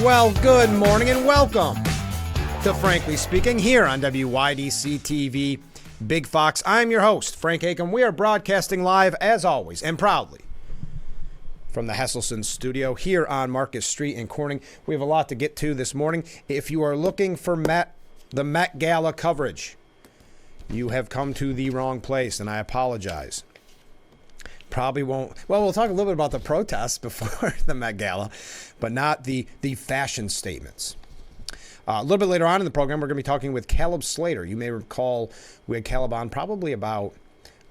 Well, good morning and welcome to Frankly Speaking here on WYDC TV Big Fox. I'm your host, Frank Aiken. We are broadcasting live, as always, and proudly from the Hesselson studio here on Marcus Street in Corning. We have a lot to get to this morning. If you are looking for the Met Gala coverage, you have come to the wrong place, and I apologize. Probably won't. Well, we'll talk a little bit about the protests before the Met Gala, but not the fashion statements. A little bit later on in the program, we're going to be talking with Caleb Slater. You may recall we had Caleb on probably about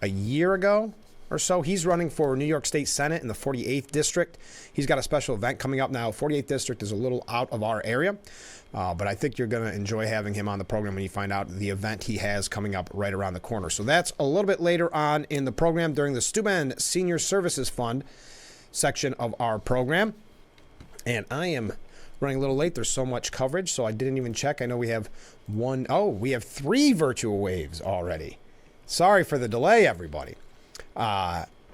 a year ago or so. He's running for New York State Senate in the 48th District. He's got a special event coming up now. 48th District is a little out of our area, but I think you're going to enjoy having him on the program when you find out the event he has coming up right around the corner. So that's a little bit later on in the program during the Steuben Senior Services Fund section of our program. And I am running a little late. There's so much coverage, so I didn't even check. I know we have we have 3 virtual waves already. Sorry for the delay, everybody.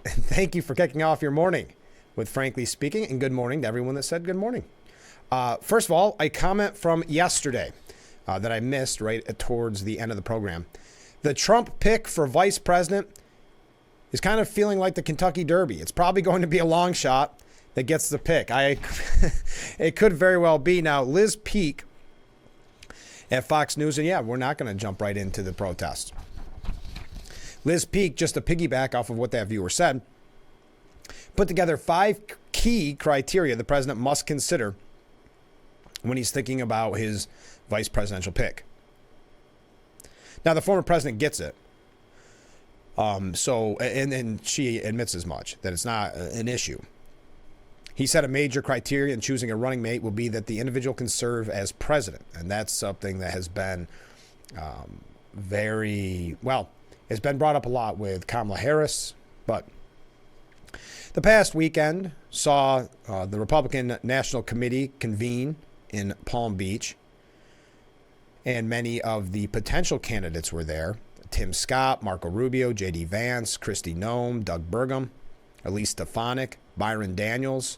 Thank you for kicking off your morning with Frankly Speaking, and good morning to everyone that said good morning. First of all, a comment from yesterday that I missed right towards the end of the program. The Trump pick for vice president is kind of feeling like the Kentucky Derby. It's probably going to be a long shot that gets the pick. It could very well be. Now, Liz Peek at Fox News, and yeah, we're not going to jump right into the protests. Liz Peek, just to piggyback off of what that viewer said, put together 5 key criteria the president must consider when he's thinking about his vice presidential pick. Now, the former president gets it. And she admits as much, that it's not an issue. He said a major criteria in choosing a running mate will be that the individual can serve as president. And that's something that has been it's been brought up a lot with Kamala Harris. But the past weekend saw the Republican National Committee convene in Palm Beach. And many of the potential candidates were there. Tim Scott, Marco Rubio, J.D. Vance, Kristi Noem, Doug Burgum, Elise Stefanik, Byron Daniels,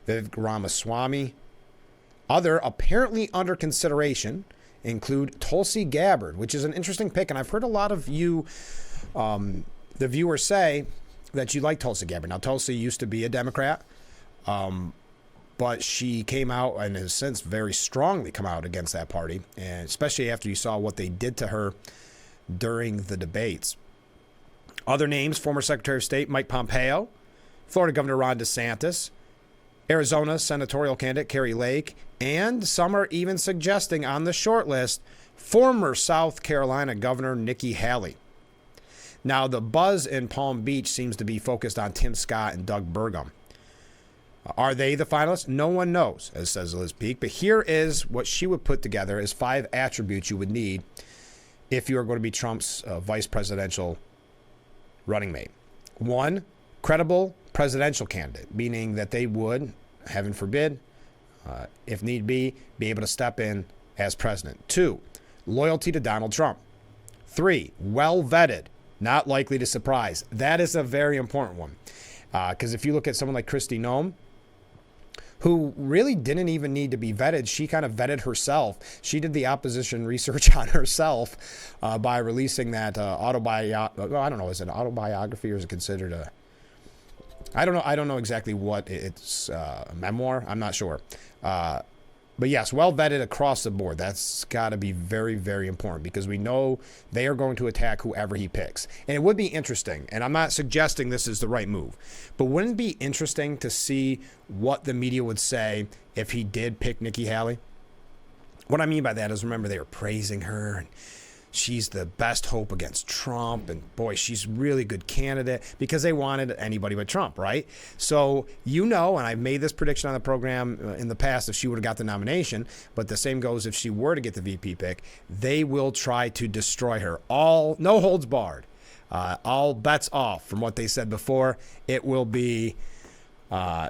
Vivek Ramaswamy. Other apparently under consideration include Tulsi Gabbard, which is an interesting pick. And I've heard a lot of you, the viewers, say that you like Tulsi Gabbard. Now, Tulsi used to be a Democrat, but she came out and has since very strongly come out against that party, and especially after you saw what they did to her during the debates. Other names: former Secretary of State Mike Pompeo, Florida Governor Ron DeSantis, Arizona senatorial candidate Kari Lake, and some are even suggesting on the short list former South Carolina Governor Nikki Haley. Now, the buzz in Palm Beach seems to be focused on Tim Scott and Doug Burgum. Are they the finalists? No one knows, as says Liz Peek, but here is what she would put together as 5 attributes you would need if you are going to be Trump's vice presidential running mate. 1, credible presidential candidate, meaning that they would, heaven forbid, if need be able to step in as president. 2, loyalty to Donald Trump. 3, well vetted, not likely to surprise. That is a very important one, because if you look at someone like Kristi Noem, who really didn't even need to be vetted. She kind of vetted herself. She did the opposition research on herself by releasing that autobiography. Well, I don't know, is it an autobiography or is it considered a... I don't know exactly what it's a memoir. I'm not sure. But yes, well vetted across the board. That's got to be very, very important because we know they are going to attack whoever he picks. And it would be interesting, and I'm not suggesting this is the right move, but wouldn't it be interesting to see what the media would say if he did pick Nikki Haley? What I mean by that is, remember, they were praising her and she's the best hope against Trump, and boy, she's really good candidate, because they wanted anybody but Trump, right? So, and I've made this prediction on the program in the past if she would have got the nomination, but the same goes if she were to get the VP pick, they will try to destroy her. No holds barred. All bets off from what they said before. It will be,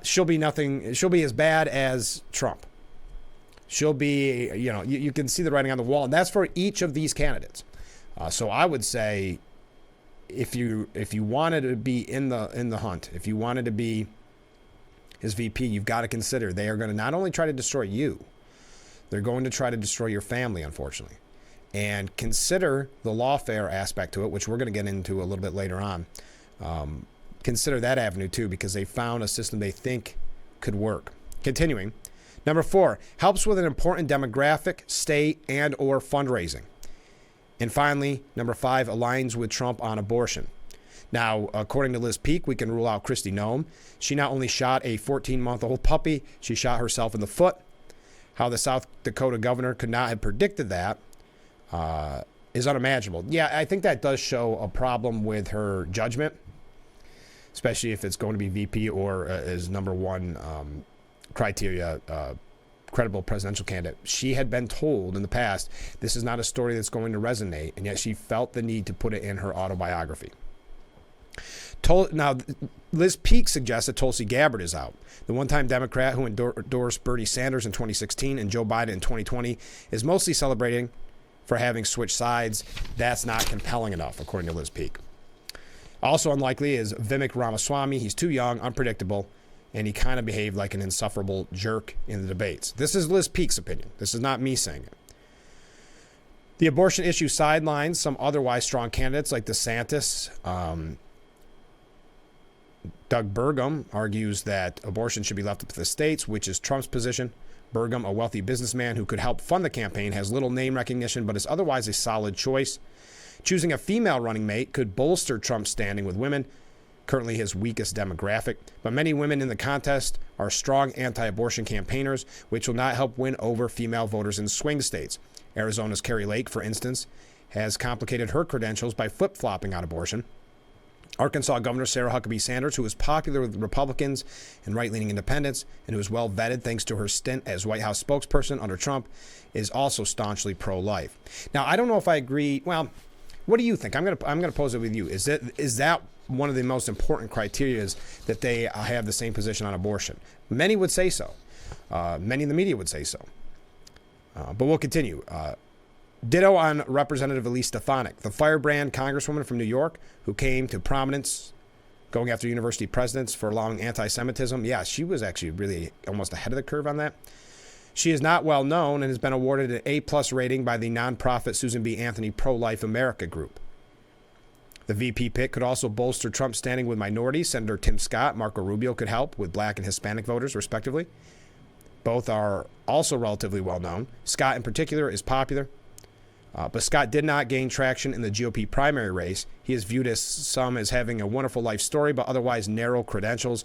she'll be as bad as Trump. She'll be, you can see the writing on the wall, and that's for each of these candidates. So I would say, if you wanted to be in the hunt, if you wanted to be as VP, you've got to consider they are going to not only try to destroy you, they're going to try to destroy your family, unfortunately. And consider the lawfare aspect to it, which we're going to get into a little bit later on. Consider that avenue too, because they found a system they think could work. Continuing. Number 4, helps with an important demographic, state, and or fundraising. And finally, number 5, aligns with Trump on abortion. Now, according to Liz Peek, we can rule out Kristi Noem. She not only shot a 14-month-old puppy, she shot herself in the foot. How the South Dakota governor could not have predicted that is unimaginable. Yeah, I think that does show a problem with her judgment, especially if it's going to be VP or as number one criteria, credible presidential candidate. She had been told in the past, this is not a story that's going to resonate, and yet she felt the need to put it in her autobiography. Now, Liz Peek suggests that Tulsi Gabbard is out. The one-time Democrat who endorsed Bernie Sanders in 2016 and Joe Biden in 2020 is mostly celebrating for having switched sides. That's not compelling enough, according to Liz Peek. Also unlikely is Vivek Ramaswamy. He's too young, unpredictable, and he kind of behaved like an insufferable jerk in the debates. This is Liz Peek's opinion. This is not me saying it. The abortion issue sidelines some otherwise strong candidates like DeSantis. Doug Burgum argues that abortion should be left up to the states, which is Trump's position. Burgum, a wealthy businessman who could help fund the campaign, has little name recognition, but is otherwise a solid choice. Choosing a female running mate could bolster Trump's standing with women, currently his weakest demographic. But many women in the contest are strong anti-abortion campaigners, which will not help win over female voters in swing states. Arizona's Kari Lake, for instance, has complicated her credentials by flip-flopping on abortion. Arkansas Governor Sarah Huckabee Sanders, who is popular with Republicans and right-leaning independents, and who is well vetted thanks to her stint as White House spokesperson under Trump, is also staunchly pro-life. Now, I don't know if I agree. Well, what do you think? I'm gonna pose it with you. Is that one of the most important criteria that they have the same position on abortion? Many would say so. Many in the media would say so. But we'll continue. Ditto on Representative Elise Stefanik, the firebrand congresswoman from New York who came to prominence going after university presidents for allowing anti-Semitism. Yeah, she was actually really almost ahead of the curve on that. She is not well known and has been awarded an A+ rating by the nonprofit Susan B. Anthony Pro-Life America Group. The VP pick could also bolster Trump's standing with minorities. Senator Tim Scott, Marco Rubio could help with black and Hispanic voters, respectively. Both are also relatively well known. Scott, in particular, is popular. But Scott did not gain traction in the GOP primary race. He is viewed as some as having a wonderful life story, but otherwise narrow credentials.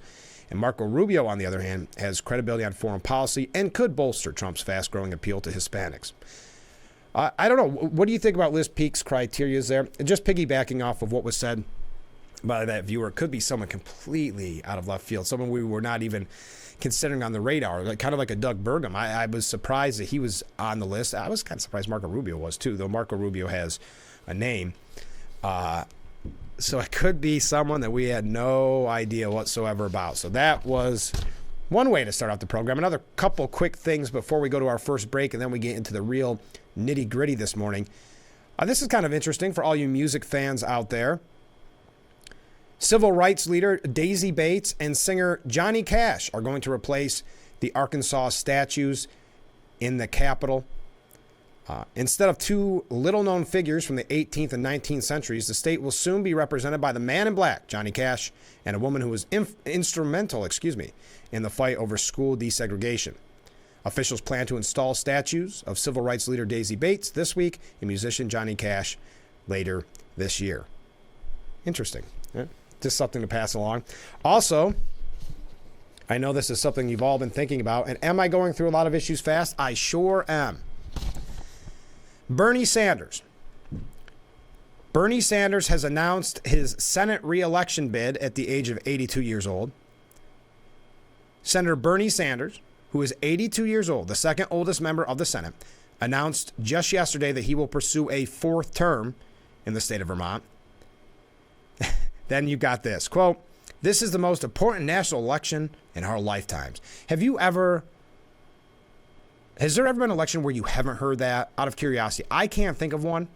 And Marco Rubio, on the other hand, has credibility on foreign policy and could bolster Trump's fast-growing appeal to Hispanics. I don't know. What do you think about Liz Peek's criteria there? And just piggybacking off of what was said by that viewer, it could be someone completely out of left field, someone we were not even considering on the radar, kind of like a Doug Burgum. I was surprised that he was on the list. I was kind of surprised Marco Rubio was too, though Marco Rubio has a name. So it could be someone that we had no idea whatsoever about. So that was one way to start out the program. Another couple quick things before we go to our first break, and then we get into the real nitty-gritty this morning. This is kind of interesting for all you music fans out there. Civil rights leader Daisy Bates and singer Johnny Cash are going to replace the Arkansas statues in the Capitol. Instead of two little-known figures from the 18th and 19th centuries, the state will soon be represented by the man in black, Johnny Cash, and a woman who was instrumental in the fight over school desegregation. Officials plan to install statues of civil rights leader Daisy Bates this week and musician Johnny Cash later this year. Interesting. Yeah. Just something to pass along. Also, I know this is something you've all been thinking about. And am I going through a lot of issues fast? I sure am. Bernie Sanders. Bernie Sanders has announced his Senate re-election bid at the age of 82 years old. Senator Bernie Sanders, who is 82 years old, the second oldest member of the Senate, announced just yesterday that he will pursue a fourth term in the state of Vermont. Then you got this, quote, "This is the most important national election in our lifetimes." Has there ever been an election where you haven't heard that? Out of curiosity, I can't think of one.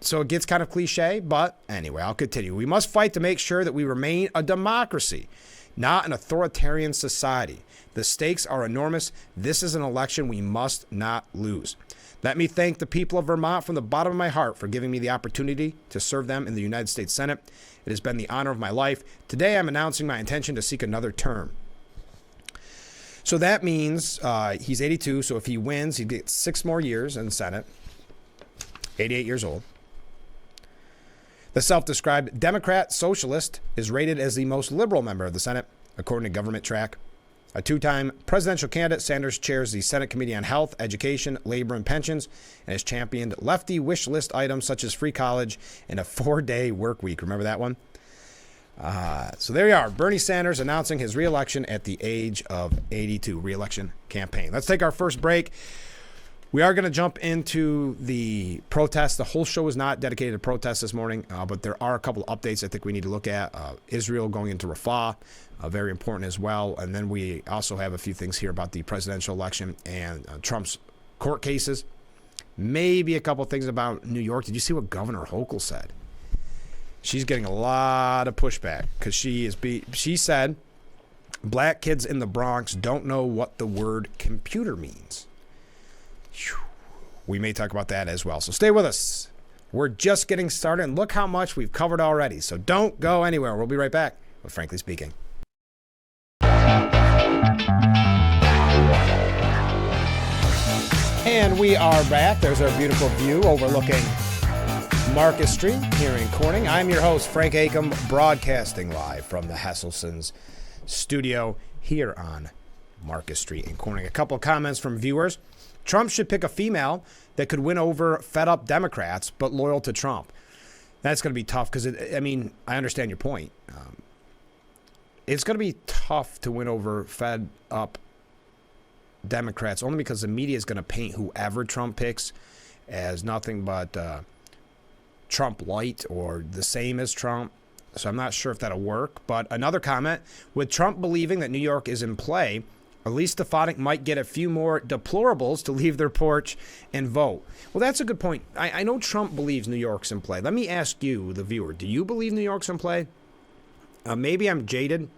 So it gets kind of cliche, but anyway, I'll continue. We must fight to make sure that we remain a democracy, not an authoritarian society. The stakes are enormous. This is an election we must not lose. Let me thank the people of Vermont from the bottom of my heart for giving me the opportunity to serve them in the United States Senate. It has been the honor of my life. Today, I'm announcing my intention to seek another term. So that means he's 82, so if he wins, he gets 6 more years in the Senate. 88 years old. The self-described Democrat socialist is rated as the most liberal member of the Senate, according to Government Track. A 2-time presidential candidate, Sanders chairs the Senate Committee on Health, Education, Labor, and Pensions, and has championed lefty wish list items such as free college and a 4-day work week. Remember that one? So there you are. Bernie Sanders announcing his re-election at the age of 82. Re-election campaign. Let's take our first break. We are going to jump into the protest. The whole show is not dedicated to protests this morning, but there are a couple of updates I think we need to look at. Israel going into Rafah, very important as well. And then we also have a few things here about the presidential election and Trump's court cases. Maybe a couple of things about New York. Did you see what Governor Hochul said? She's getting a lot of pushback because she said black kids in the Bronx don't know what the word computer means. We may talk about that as well. So stay with us. We're just getting started, and look how much we've covered already. So don't go anywhere. We'll be right back with Frankly Speaking. And we are back. There's our beautiful view overlooking Marcus Street here in Corning. I'm your host, Frank Acom, broadcasting live from the Hesselson's studio here on Marcus Street in Corning. A couple of comments from viewers. Trump should pick a female that could win over fed-up Democrats but loyal to Trump. That's going to be tough because, I understand your point. It's going to be tough to win over fed-up Democrats only because the media is going to paint whoever Trump picks as nothing but Trump light or the same as Trump. So I'm not sure if that'll work. But another comment, with Trump believing that New York is in play, Elise Stefanik might get a few more deplorables to leave their porch and vote. Well, that's a good point. I know Trump believes New York's in play. Let me ask you, the viewer, do you believe New York's in play? Maybe I'm jaded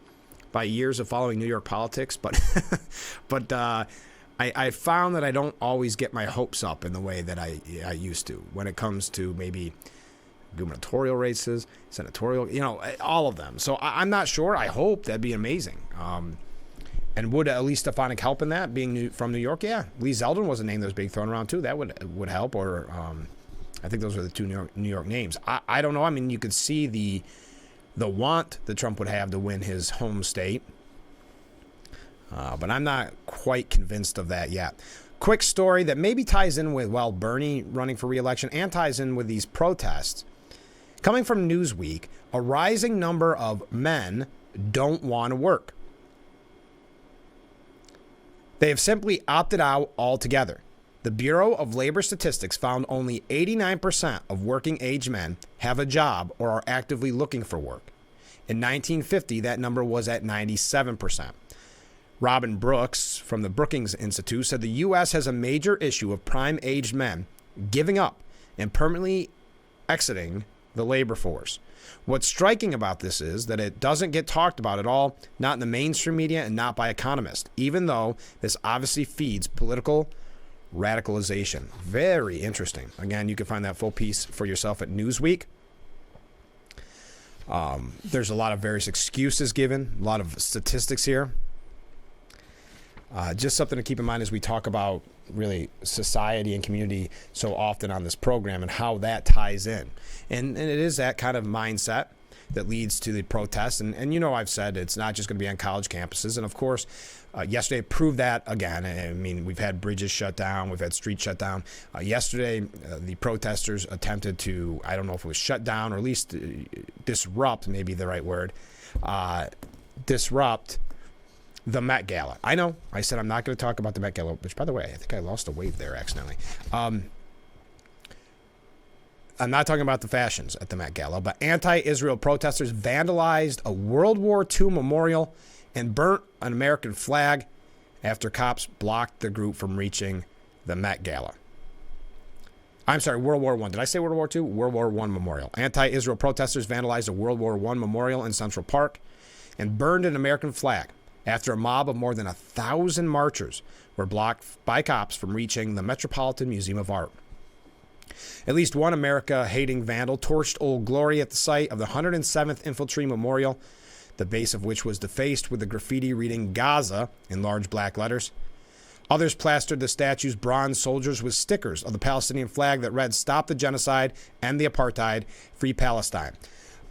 by years of following New York politics, but I found that I don't always get my hopes up in the way that I used to when it comes to maybe gubernatorial races, senatorial, all of them. So I'm not sure. I hope that'd be amazing. And would Elise Stefanik help in that, being from New York? Yeah. Lee Zeldin was a name that was being thrown around, too. That would help. Or I think those were the two New York names. I don't know. I mean, you could see the want that Trump would have to win his home state. But I'm not quite convinced of that yet. Quick story that maybe ties in with, Bernie running for re-election and ties in with these protests. Coming from Newsweek, a rising number of men don't want to work. They have simply opted out altogether. The Bureau of Labor Statistics found only 89% of working-age men have a job or are actively looking for work. In 1950, that number was at 97%. Robin Brooks from the Brookings Institute said the U.S. has a major issue of prime-aged men giving up and permanently exiting the labor force. What's striking about this is that it doesn't get talked about at all, not in the mainstream media and not by economists, even though this obviously feeds political radicalization. Very interesting. Again, you can find that full piece for yourself at Newsweek. There's a lot of various excuses given, a lot of statistics here. Just something to keep in mind as we talk about really society and community so often on this program and how that ties in. And it is that kind of mindset that leads to the protests. And I've said it's not just going to be on college campuses. And of course, yesterday proved that again. I mean, we've had bridges shut down. We've had streets shut down. Yesterday, the protesters attempted to, I don't know if it was shut down or at least disrupt, maybe the right word, disrupt the Met Gala. I know. I said I'm not going to talk about the Met Gala, which, by the way, I think I lost a wave there accidentally. I'm not talking about the fashions at the Met Gala, but anti-Israel protesters vandalized a World War II memorial and burnt an American flag after cops blocked the group from reaching the Met Gala. I'm sorry, World War I. Did I say World War II? World War I memorial. Anti-Israel protesters vandalized a World War I memorial in Central Park and burned an American flag after a mob of more than 1,000 marchers were blocked by cops from reaching the Metropolitan Museum of Art. At least one America-hating vandal torched Old Glory at the site of the 107th Infantry Memorial, the base of which was defaced with the graffiti reading Gaza in large black letters. Others plastered the statue's bronze soldiers with stickers of the Palestinian flag that read, "Stop the genocide, end the apartheid, free Palestine."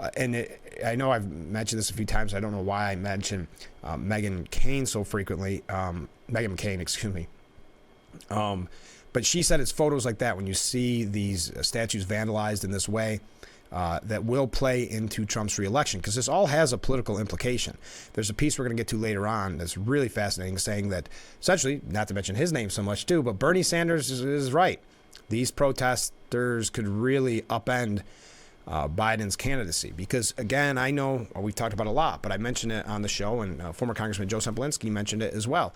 I know I've mentioned this a few times. I don't know why I mention Meghan McCain so frequently. Meghan McCain, excuse me. But she said it's photos like that when you see these statues vandalized in this way that will play into Trump's reelection, because this all has a political implication. There's a piece we're going to get to later on that's really fascinating, saying that essentially, not to mention his name so much too, but Bernie Sanders is right. These protesters could really upend Biden's candidacy, because again, I know we've talked about it a lot, but I mentioned it on the show, and former Congressman Joe Semplinsky mentioned it as well,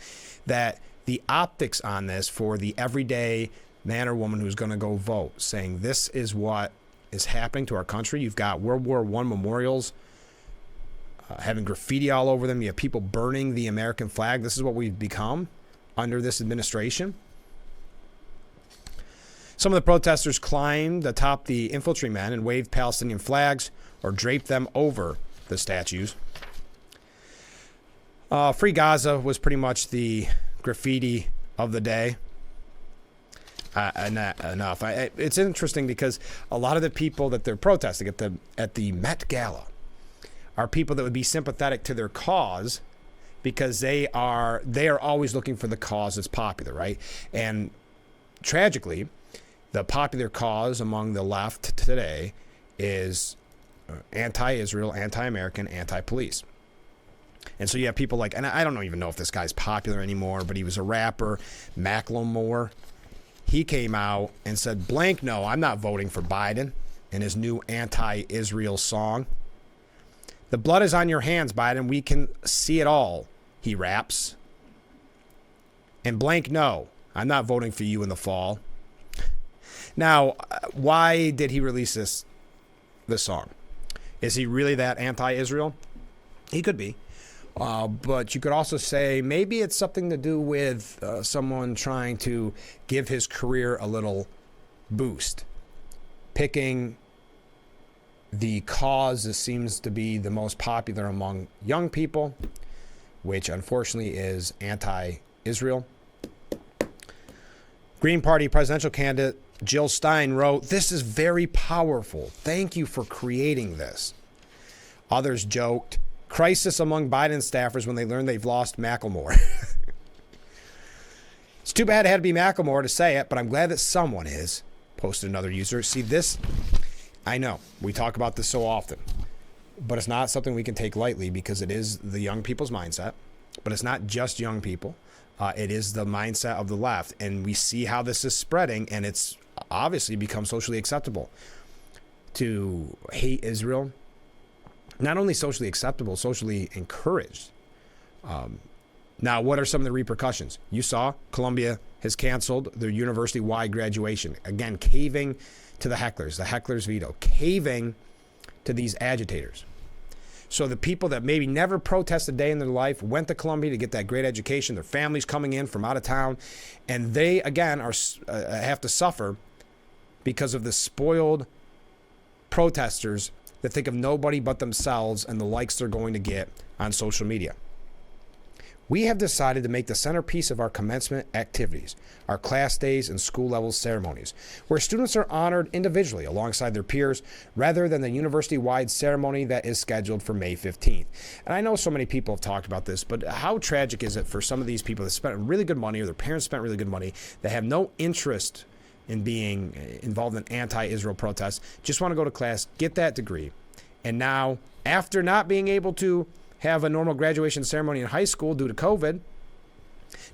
that the optics on this for the everyday man or woman who's going to go vote, saying this is what is happening to our country. You've got World War I memorials having graffiti all over them. You have people burning the American flag. This is what we've become under this administration. Some of the protesters climbed atop the infantrymen and waved Palestinian flags or draped them over the statues. Free Gaza was pretty much the graffiti of the day. Enough. It's interesting because a lot of the people that they're protesting at the Met Gala are people that would be sympathetic to their cause, because they are always looking for the cause that's popular, right? And tragically, the popular cause among the left today is anti-Israel, anti-American, anti-police. And so you have people like, and I don't even know if this guy's popular anymore, but he was a rapper, Macklemore. He came out and said, blank no, I'm not voting for Biden, in his new anti-Israel song. The blood is on your hands, Biden. We can see it all, he raps. And blank no, I'm not voting for you in the fall. Now, why did he release this song? Is he really that anti-Israel? He could be. But you could also say maybe it's something to do with someone trying to give his career a little boost, picking the cause that seems to be the most popular among young people, which unfortunately is anti-Israel. Green Party presidential candidate Jill Stein wrote, "This is very powerful. Thank you for creating this." Others joked, "Crisis among Biden staffers when they learn they've lost Macklemore." It's too bad it had to be Macklemore to say it, but I'm glad that someone is, posted another user. See, this, I know, we talk about this so often, but it's not something we can take lightly, because it is the young people's mindset, but it's not just young people. It is the mindset of the left, and we see how this is spreading, and it's obviously become socially acceptable to hate Israel. Not only socially acceptable, socially encouraged. Now, what are some of the repercussions? You saw Columbia has canceled their university-wide graduation. Again, caving to the hecklers' veto, caving to these agitators. So the people that maybe never protested a day in their life went to Columbia to get that great education, their families coming in from out of town, and they, again, have to suffer because of the spoiled protesters that think of nobody but themselves and the likes they're going to get on social media. We have decided to make the centerpiece of our commencement activities, our class days and school level ceremonies, where students are honored individually alongside their peers rather than the university-wide ceremony that is scheduled for May 15th. And I know so many people have talked about this, but how tragic is it for some of these people that spent really good money, or their parents spent really good money, that have no interest in being involved in anti-Israel protests, just want to go to class, get that degree, and now, after not being able to have a normal graduation ceremony in high school due to COVID,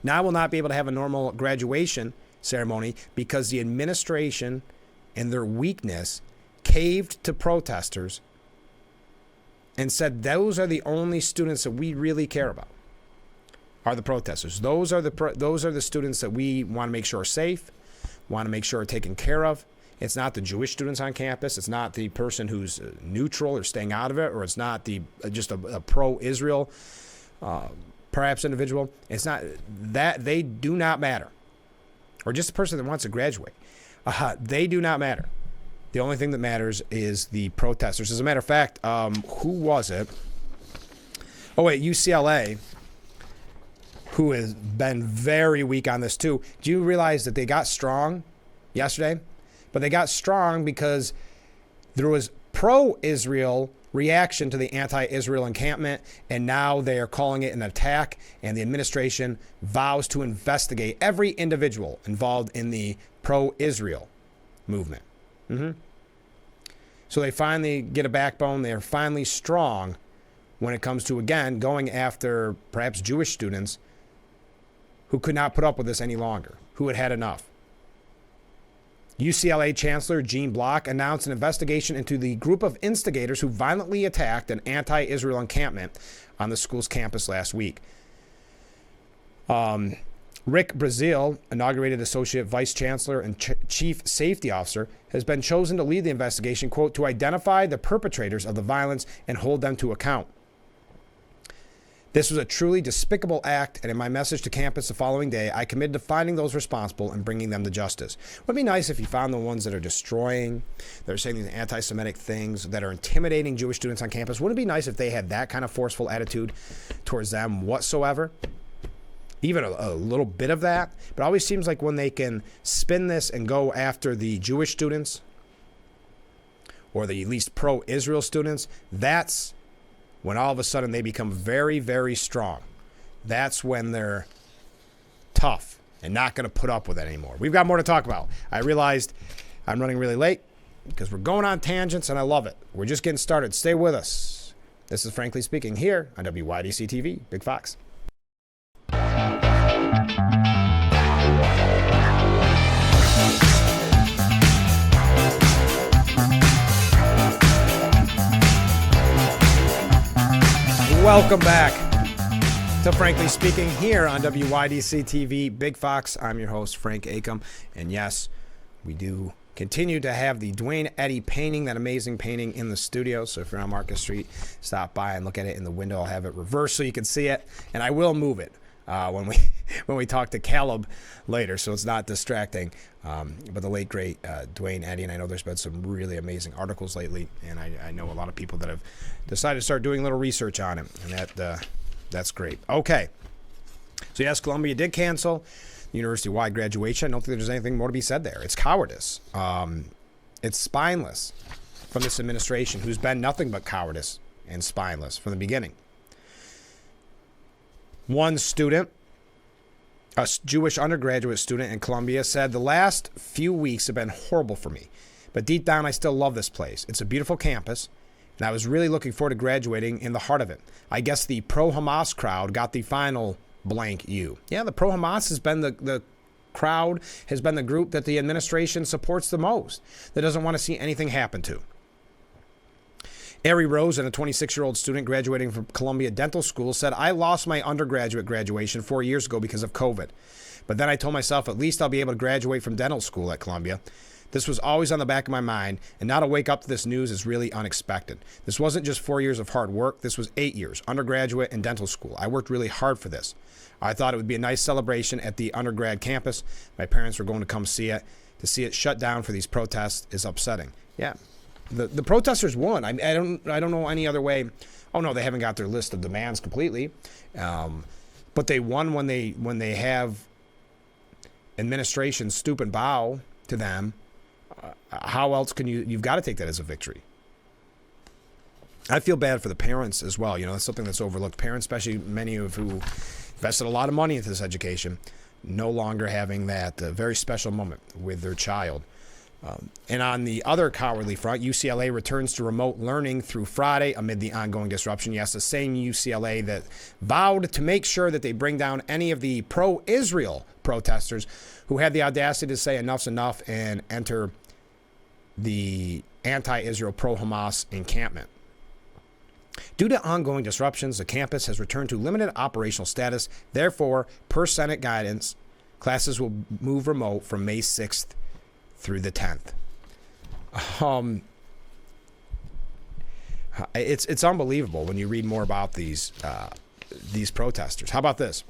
now will not be able to have a normal graduation ceremony because the administration and their weakness caved to protesters and said those are the only students that we really care about, are the protesters. Those are the students that we want to make sure are safe, want to make sure are taken care of, It's not the Jewish students on campus. It's not the person who's neutral or staying out of it, or it's not the just a pro-Israel perhaps individual. It's not that. They do not matter. Or just the person that wants to graduate. They do not matter. The only thing that matters is the protesters. As a matter of fact, who was it? Oh, wait, UCLA, who has been very weak on this too. Do you realize that they got strong yesterday? But they got strong because there was pro-Israel reaction to the anti-Israel encampment, and now they are calling it an attack, and the administration vows to investigate every individual involved in the pro-Israel movement. So they finally get a backbone. They are finally strong when it comes to, again, going after perhaps Jewish students who could not put up with this any longer, who had had enough. UCLA Chancellor Gene Block announced an investigation into the group of instigators who violently attacked an anti-Israel encampment on the school's campus last week. Rick Brazil, inaugurated Associate Vice Chancellor and Chief Safety Officer, has been chosen to lead the investigation, quote, to identify the perpetrators of the violence and hold them to account. This was a truly despicable act, and in my message to campus the following day, I committed to finding those responsible and bringing them to justice. It would be nice if you found the ones that are destroying, that are saying these anti-Semitic things, that are intimidating Jewish students on campus. Wouldn't it be nice if they had that kind of forceful attitude towards them whatsoever? Even a little bit of that. But it always seems like when they can spin this and go after the Jewish students or the at least pro-Israel students, that's when all of a sudden they become very, very strong. That's when they're tough and not going to put up with it anymore. We've got more to talk about. I realized I'm running really late because we're going on tangents, and I love it. We're just getting started. Stay with us. This is Frankly Speaking here on WYDC TV, Big Fox. Welcome back to Frankly Speaking here on WYDC TV, Big Fox. I'm your host, Frank Acom. And yes, we do continue to have the Dwayne Eddy painting, that amazing painting in the studio. So if you're on Market Street, stop by and look at it in the window. I'll have it reversed so you can see it. And I will move it when we talk to Caleb later, so it's not distracting. But the late, great Dwayne Eddy, and I know there's been some really amazing articles lately, and I know a lot of people that have decided to start doing a little research on him, and that's great. Okay, so yes, Columbia did cancel university-wide graduation. I don't think there's anything more to be said there. It's cowardice. It's spineless from this administration, who's been nothing but cowardice and spineless from the beginning. One student, a Jewish undergraduate student in Columbia, said, the last few weeks have been horrible for me, but deep down I still love this place. It's a beautiful campus, and I was really looking forward to graduating in the heart of it. I guess the pro-Hamas crowd got the final blank U. Yeah, the pro-Hamas has been the crowd, has been the group that the administration supports the most, that doesn't want to see anything happen to. Ari Rosen, a 26-year-old student graduating from Columbia Dental School, said, I lost my undergraduate graduation 4 years ago because of COVID. But then I told myself at least I'll be able to graduate from dental school at Columbia. This was always on the back of my mind, and now to wake up to this news is really unexpected. This wasn't just 4 years of hard work. This was 8 years, undergraduate and dental school. I worked really hard for this. I thought it would be a nice celebration at the undergrad campus. My parents were going to come see it. To see it shut down for these protests is upsetting. Yeah. The protesters won. I don't know any other way. Oh no, they haven't got their list of demands completely, but they won when they have administration stoop and bow to them. How else can you've got to take that as a victory? I feel bad for the parents as well. You know, that's something that's overlooked. Parents, especially many of who invested a lot of money into this education, no longer having that very special moment with their child. And on the other cowardly front, UCLA returns to remote learning through Friday amid the ongoing disruption. Yes, the same UCLA that vowed to make sure that they bring down any of the pro-Israel protesters who had the audacity to say enough's enough and enter the anti-Israel pro-Hamas encampment. Due to ongoing disruptions, the campus has returned to limited operational status. Therefore, per Senate guidance, classes will move remote from May 6th through the 10th. Um, it's unbelievable when you read more about these protesters. How about this?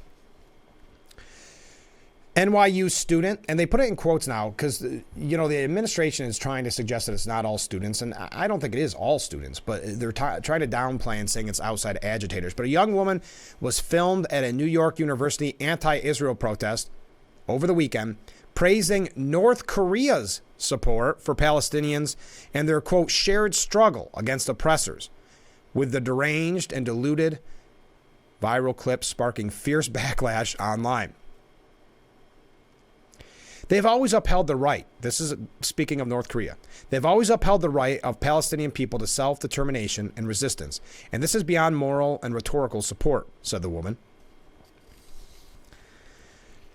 NYU student, and they put it in quotes now because, the administration is trying to suggest that it's not all students, and I don't think it is all students, but they're trying to downplay and saying it's outside agitators. But a young woman was filmed at a New York University anti-Israel protest over the weekend, praising North Korea's support for Palestinians and their, quote, shared struggle against oppressors, with the deranged and deluded viral clip sparking fierce backlash online. They've always upheld the right. This is speaking of North Korea. They've always upheld the right of Palestinian people to self-determination and resistance. And this is beyond moral and rhetorical support, said the woman.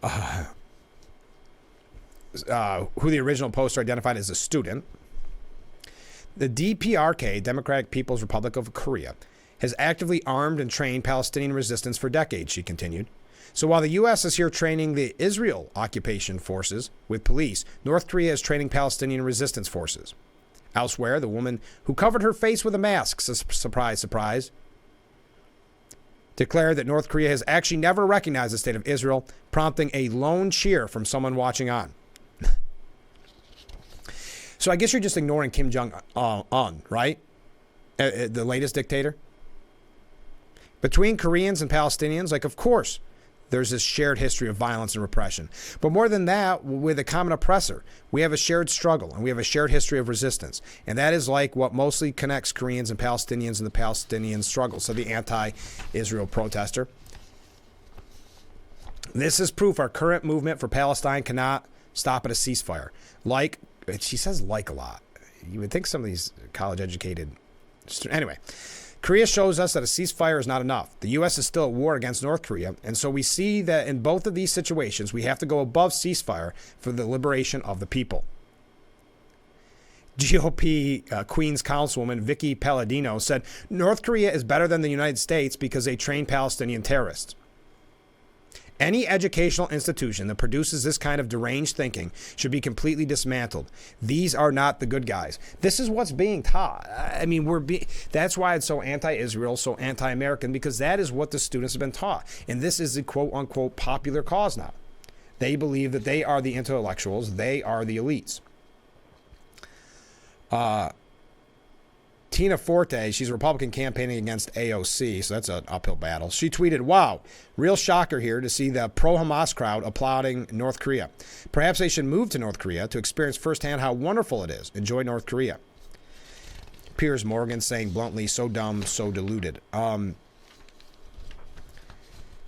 Who the original poster identified as a student. The DPRK, Democratic People's Republic of Korea, has actively armed and trained Palestinian resistance for decades, she continued. So while the U.S. is here training the Israel occupation forces with police, North Korea is training Palestinian resistance forces. Elsewhere, the woman who covered her face with a mask, surprise, surprise, declared that North Korea has actually never recognized the state of Israel, prompting a lone cheer from someone watching on. So I guess you're just ignoring Kim Jong-un, right? The latest dictator. Between Koreans and Palestinians, of course, there's this shared history of violence and repression. But more than that, with a common oppressor, we have a shared struggle and we have a shared history of resistance. And that is what mostly connects Koreans and Palestinians in the Palestinian struggle. So the anti-Israel protester. This is proof our current movement for Palestine cannot stop at a ceasefire. She says a lot. You would think some of these college-educated... Anyway, Korea shows us that a ceasefire is not enough. The U.S. is still at war against North Korea, and so we see that in both of these situations, we have to go above ceasefire for the liberation of the people. GOP Queens Councilwoman Vicky Palladino said, North Korea is better than the United States because they train Palestinian terrorists. Any educational institution that produces this kind of deranged thinking should be completely dismantled. These are not the good guys. This is what's being taught. I mean, that's why it's so anti-Israel, so anti-American, because that is what the students have been taught. And this is a quote-unquote popular cause now. They believe that they are the intellectuals. They are the elites. Tina Forte, she's a Republican campaigning against AOC, so that's an uphill battle. She tweeted, wow, real shocker here to see the pro-Hamas crowd applauding North Korea. Perhaps they should move to North Korea to experience firsthand how wonderful it is. Enjoy North Korea. Piers Morgan saying bluntly, so dumb, so deluded.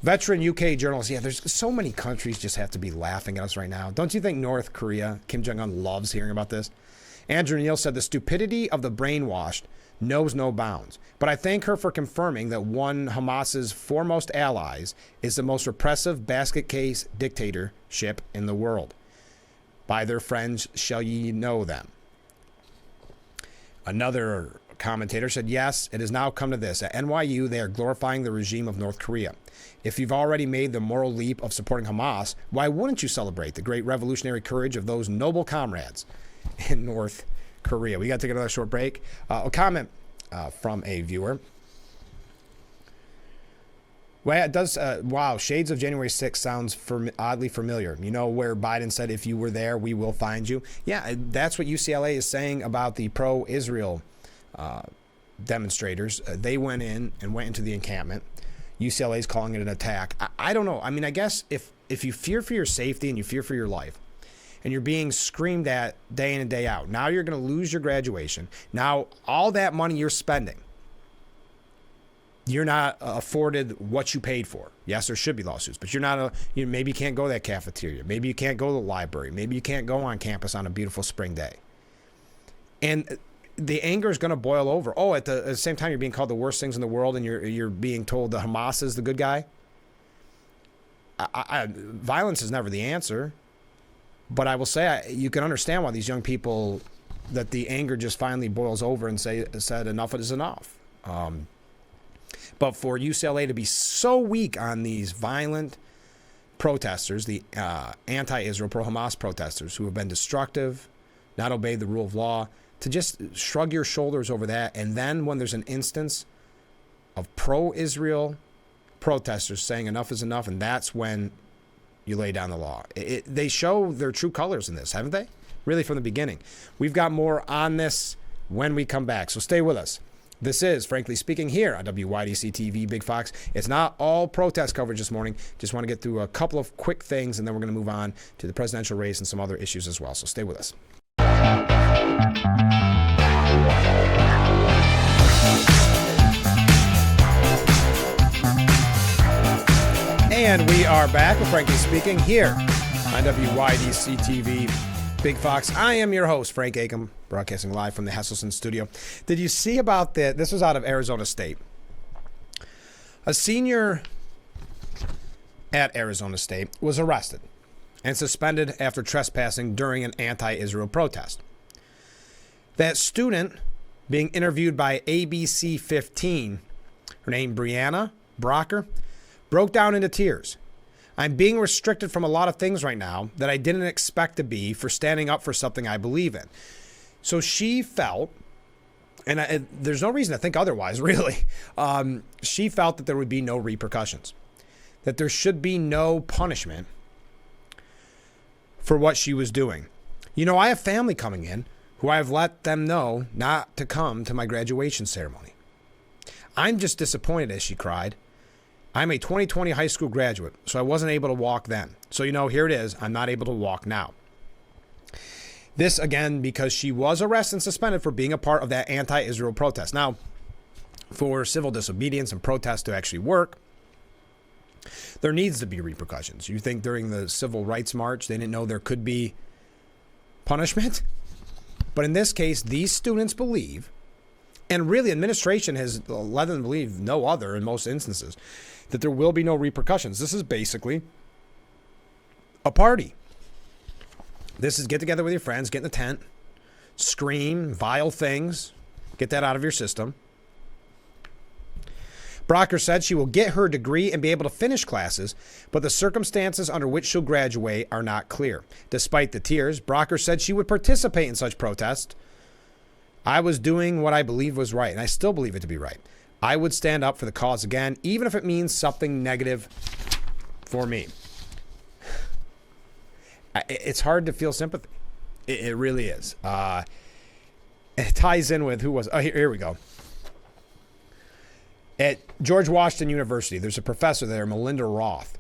Veteran UK journalist, there's so many countries just have to be laughing at us right now. Don't you think North Korea, Kim Jong-un loves hearing about this? Andrew Neil said the stupidity of the brainwashed knows no bounds. But I thank her for confirming that one Hamas's foremost allies is the most repressive basket case dictatorship in the world. By their friends shall ye know them. Another commentator said, yes, it has now come to this. At NYU, they are glorifying the regime of North Korea. If you've already made the moral leap of supporting Hamas, why wouldn't you celebrate the great revolutionary courage of those noble comrades in North Korea? We got to take another short break. A comment from a viewer. Well, it does. Wow, shades of January 6th sounds oddly familiar. You know where Biden said, if you were there, we will find you? Yeah, that's what UCLA is saying about the pro-Israel demonstrators. They went into the encampment. UCLA is calling it an attack. I don't know. I mean, I guess if you fear for your safety and you fear for your life, and you're being screamed at day in and day out, now you're going to lose your graduation. Now, all that money you're spending, you're not afforded what you paid for. Yes, there should be lawsuits, but maybe you can't go to that cafeteria. Maybe you can't go to the library. Maybe you can't go on campus on a beautiful spring day. And the anger is going to boil over. Oh, at the same time, you're being called the worst things in the world, and you're being told the Hamas is the good guy. Violence is never the answer. But I will say, you can understand why these young people, that the anger just finally boils over and said enough is enough. But for UCLA to be so weak on these violent protesters, the anti-Israel, pro-Hamas protesters who have been destructive, not obeyed the rule of law, to just shrug your shoulders over that. And then when there's an instance of pro-Israel protesters saying enough is enough, and that's when you lay down the law. They show their true colors in this, haven't they? Really from the beginning. We've got more on this when we come back, so stay with us. This is Frankly Speaking here on WYDC TV, Big Fox. It's not all protest coverage this morning. Just want to get through a couple of quick things, and then we're going to move on to the presidential race and some other issues as well. So stay with us. And we are back with Frankly Speaking here on WYDC TV, Big Fox. I am your host, Frank Acom, broadcasting live from the Hesselson studio. Did you see about this was out of Arizona State. A senior at Arizona State was arrested and suspended after trespassing during an anti-Israel protest. That student being interviewed by ABC 15, her name Brianna Brocker, broke down into tears. I'm being restricted from a lot of things right now that I didn't expect to be for standing up for something I believe in. So she felt, and there's no reason to think otherwise, really. She felt that there would be no repercussions, that there should be no punishment for what she was doing. You know, I have family coming in who I have let them know not to come to my graduation ceremony. I'm just disappointed, as she cried. I'm a 2020 high school graduate, so I wasn't able to walk then. So, here it is. I'm not able to walk now. This, again, because she was arrested and suspended for being a part of that anti-Israel protest. Now, for civil disobedience and protests to actually work, there needs to be repercussions. You think during the Civil Rights March, they didn't know there could be punishment? But in this case, these students believe, and really administration has led them to believe no other in most instances, that there will be no repercussions. This is basically a party. This is get together with your friends, get in the tent, scream, vile things, get that out of your system. Brocker said she will get her degree and be able to finish classes, but the circumstances under which she'll graduate are not clear. Despite the tears, Brocker said she would participate in such protests. I was doing what I believed was right, and I still believe it to be right. I would stand up for the cause again, even if it means something negative for me. It's hard to feel sympathy. It really is. It ties in with who was... Oh, here we go. At George Washington University, there's a professor there, Melinda Roth.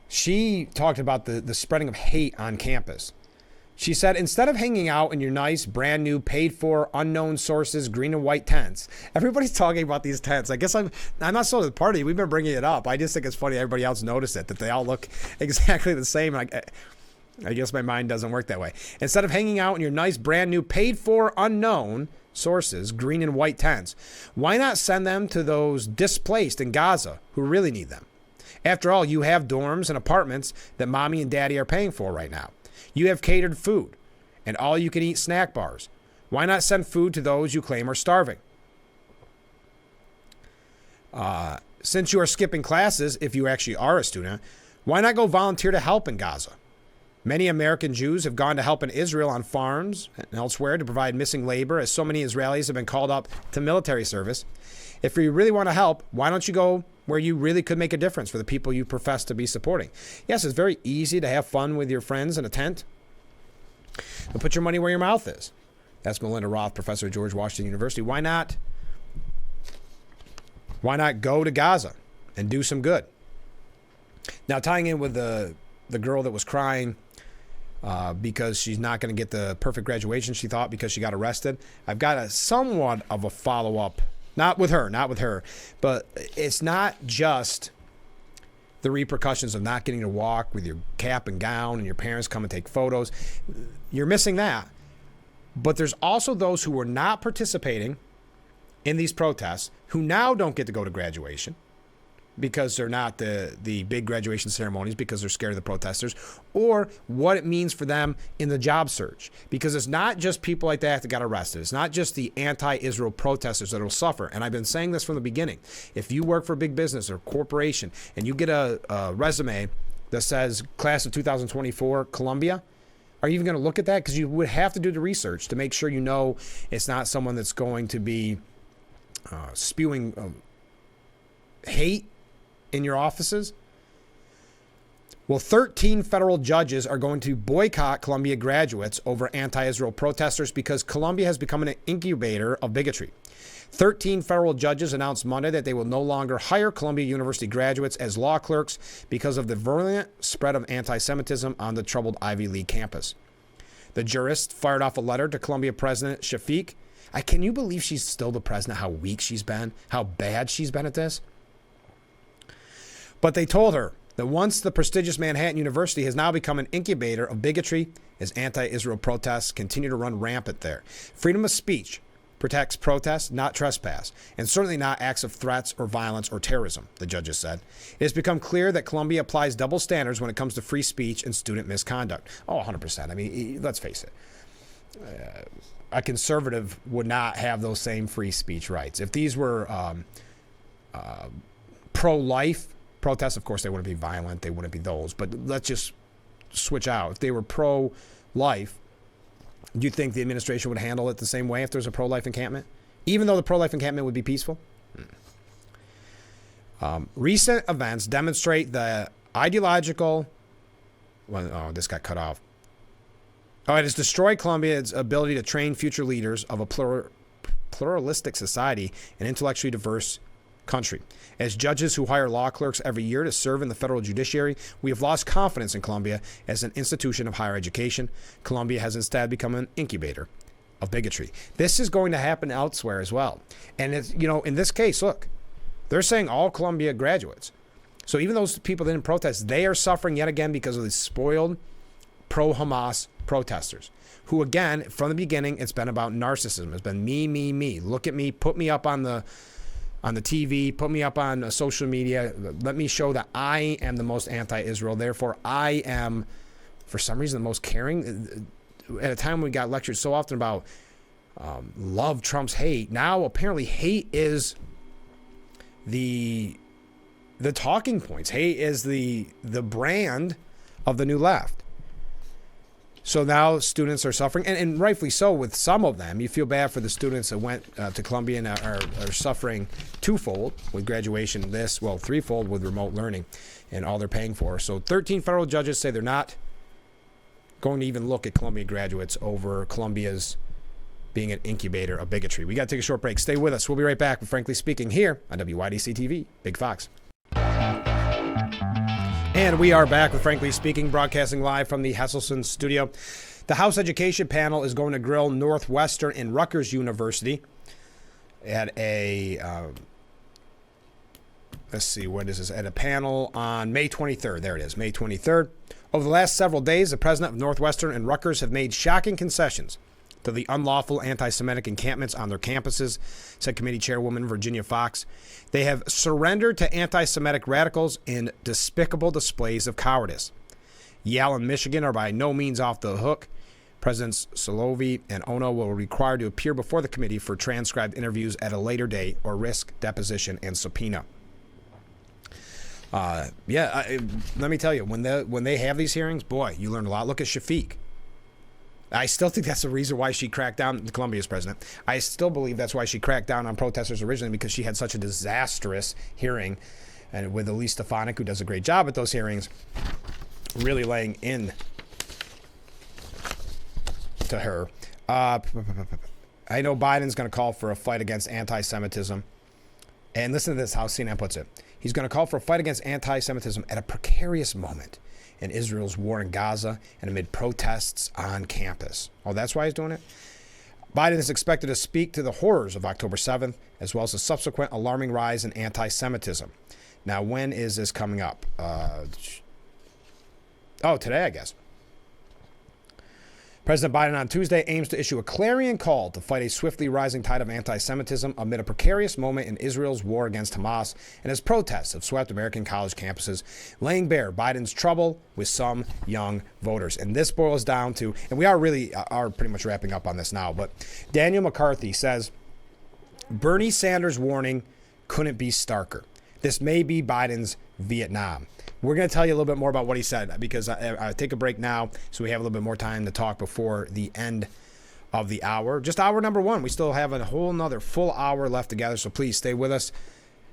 She talked about the spreading of hate on campus. She said, instead of hanging out in your nice, brand new, paid for, unknown sources, green and white tents, everybody's talking about these tents. I guess I'm not so to the party. We've been bringing it up. I just think it's funny everybody else noticed it, that they all look exactly the same. I guess my mind doesn't work that way. Instead of hanging out in your nice, brand new, paid for, unknown sources, green and white tents, why not send them to those displaced in Gaza who really need them? After all, you have dorms and apartments that mommy and daddy are paying for right now. You have catered food and all-you-can-eat snack bars. Why not send food to those you claim are starving? Since you are skipping classes, if you actually are a student, why not go volunteer to help in Gaza? Many American Jews have gone to help in Israel on farms and elsewhere to provide missing labor, as so many Israelis have been called up to military service. If you really want to help, why don't you go where you really could make a difference for the people you profess to be supporting? Yes, it's very easy to have fun with your friends in a tent, but put your money where your mouth is. That's Melinda Roth, professor at George Washington University. Why not go to Gaza and do some good? Now, tying in with the girl that was crying because she's not going to get the perfect graduation she thought because she got arrested, I've got a somewhat of a follow-up. Not with her, but it's not just the repercussions of not getting to walk with your cap and gown and your parents come and take photos. You're missing that. But there's also those who are not participating in these protests who now don't get to go to graduation because they're not the big graduation ceremonies because they're scared of the protesters, or what it means for them in the job search. Because it's not just people like that got arrested. It's not just the anti-Israel protesters that will suffer. And I've been saying this from the beginning. If you work for a big business or corporation and you get a resume that says class of 2024 Columbia, Are you even going to look at that? Because you would have to do the research to make sure you know it's not someone that's going to be spewing hate in your offices. Well, 13 federal judges are going to boycott Columbia graduates over anti-Israel protesters because Columbia has become an incubator of bigotry. 13 federal judges announced Monday that they will no longer hire Columbia University graduates as law clerks because of the virulent spread of anti-Semitism on the troubled Ivy League campus. The jurist fired off a letter to Columbia President Shafiq. Can you believe she's still the president, how weak she's been, how bad she's been at this? But they told her that once the prestigious Manhattan University has now become an incubator of bigotry as anti-Israel protests continue to run rampant there. Freedom of speech protects protest, not trespass, and certainly not acts of threats or violence or terrorism, the judges said. It has become clear that Columbia applies double standards when it comes to free speech and student misconduct. Oh, 100%. I mean, let's face it. A conservative would not have those same free speech rights. If these were pro-life protests, of course, they wouldn't be violent. They wouldn't be those. But let's just switch out. If they were pro-life, do you think the administration would handle it the same way if there's a pro-life encampment? Even though the pro-life encampment would be peaceful? Recent events demonstrate the ideological... this got cut off. It has destroyed Columbia's ability to train future leaders of a pluralistic society and intellectually diverse country. As judges who hire law clerks every year to serve in the federal judiciary, we have lost confidence in Columbia as an institution of higher education. Columbia has instead become an incubator of bigotry. This is going to happen elsewhere as well. And it's, in this case, look, they're saying all Columbia graduates. So even those people that didn't protest, they are suffering yet again because of the spoiled pro-Hamas protesters who, again, from the beginning, it's been about narcissism. It's been me, me, me. Look at me. Put me up on the TV, put me up on social media. Let me show that I am the most anti-Israel. Therefore, I am, for some reason, the most caring. At a time when we got lectured so often about love trumps hate, now apparently hate is the talking points. Hate is the brand of the new left. So now students are suffering, and rightfully so with some of them. You feel bad for the students that went to Columbia and are suffering twofold with graduation, threefold with remote learning and all they're paying for. So 13 federal judges say they're not going to even look at Columbia graduates over Columbia's being an incubator of bigotry. We got to take a short break. Stay with us. We'll be right back with Frankly Speaking here on WYDC TV, Big Fox. And we are back with Frankly Speaking, broadcasting live from the Hesselson studio. The House Education Panel is going to grill Northwestern and Rutgers University at a, at a panel on May 23rd. There it is, May 23rd. Over the last several days, the president of Northwestern and Rutgers have made shocking concessions to the unlawful anti-Semitic encampments on their campuses, said committee chairwoman Virginia Fox. They have surrendered to anti-Semitic radicals in despicable displays of cowardice. Yale and Michigan are by no means off the hook. Presidents Solovey and Ono will be required to appear before the committee for transcribed interviews at a later date or risk deposition and subpoena. Let me tell you, when they have these hearings, boy, you learn a lot. Look at Shafiq. I still think that's the reason why she cracked down, Columbia's president. I still believe that's why she cracked down on protesters originally, because she had such a disastrous hearing. And with Elise Stefanik, who does a great job at those hearings, really laying in to her. I know Biden's going to call for a fight against anti-Semitism. And listen to this, how CNN puts it. He's going to call for a fight against anti-Semitism at a precarious moment in Israel's war in Gaza and amid protests on campus. Oh, that's why he's doing it? Biden is expected to speak to the horrors of October 7th, as well as the subsequent alarming rise in anti-Semitism. Now, when is this coming up? Today, I guess. President Biden on Tuesday aims to issue a clarion call to fight a swiftly rising tide of anti-Semitism amid a precarious moment in Israel's war against Hamas and as protests have swept American college campuses, laying bare Biden's trouble with some young voters. And this boils down to, and we are pretty much wrapping up on this now, but Daniel McCarthy says, Bernie Sanders' warning couldn't be starker. This may be Biden's Vietnam. We're going to tell you a little bit more about what he said because I take a break now so we have a little bit more time to talk before the end of the hour. Just hour number one. We still have a whole nother full hour left together, so please stay with us,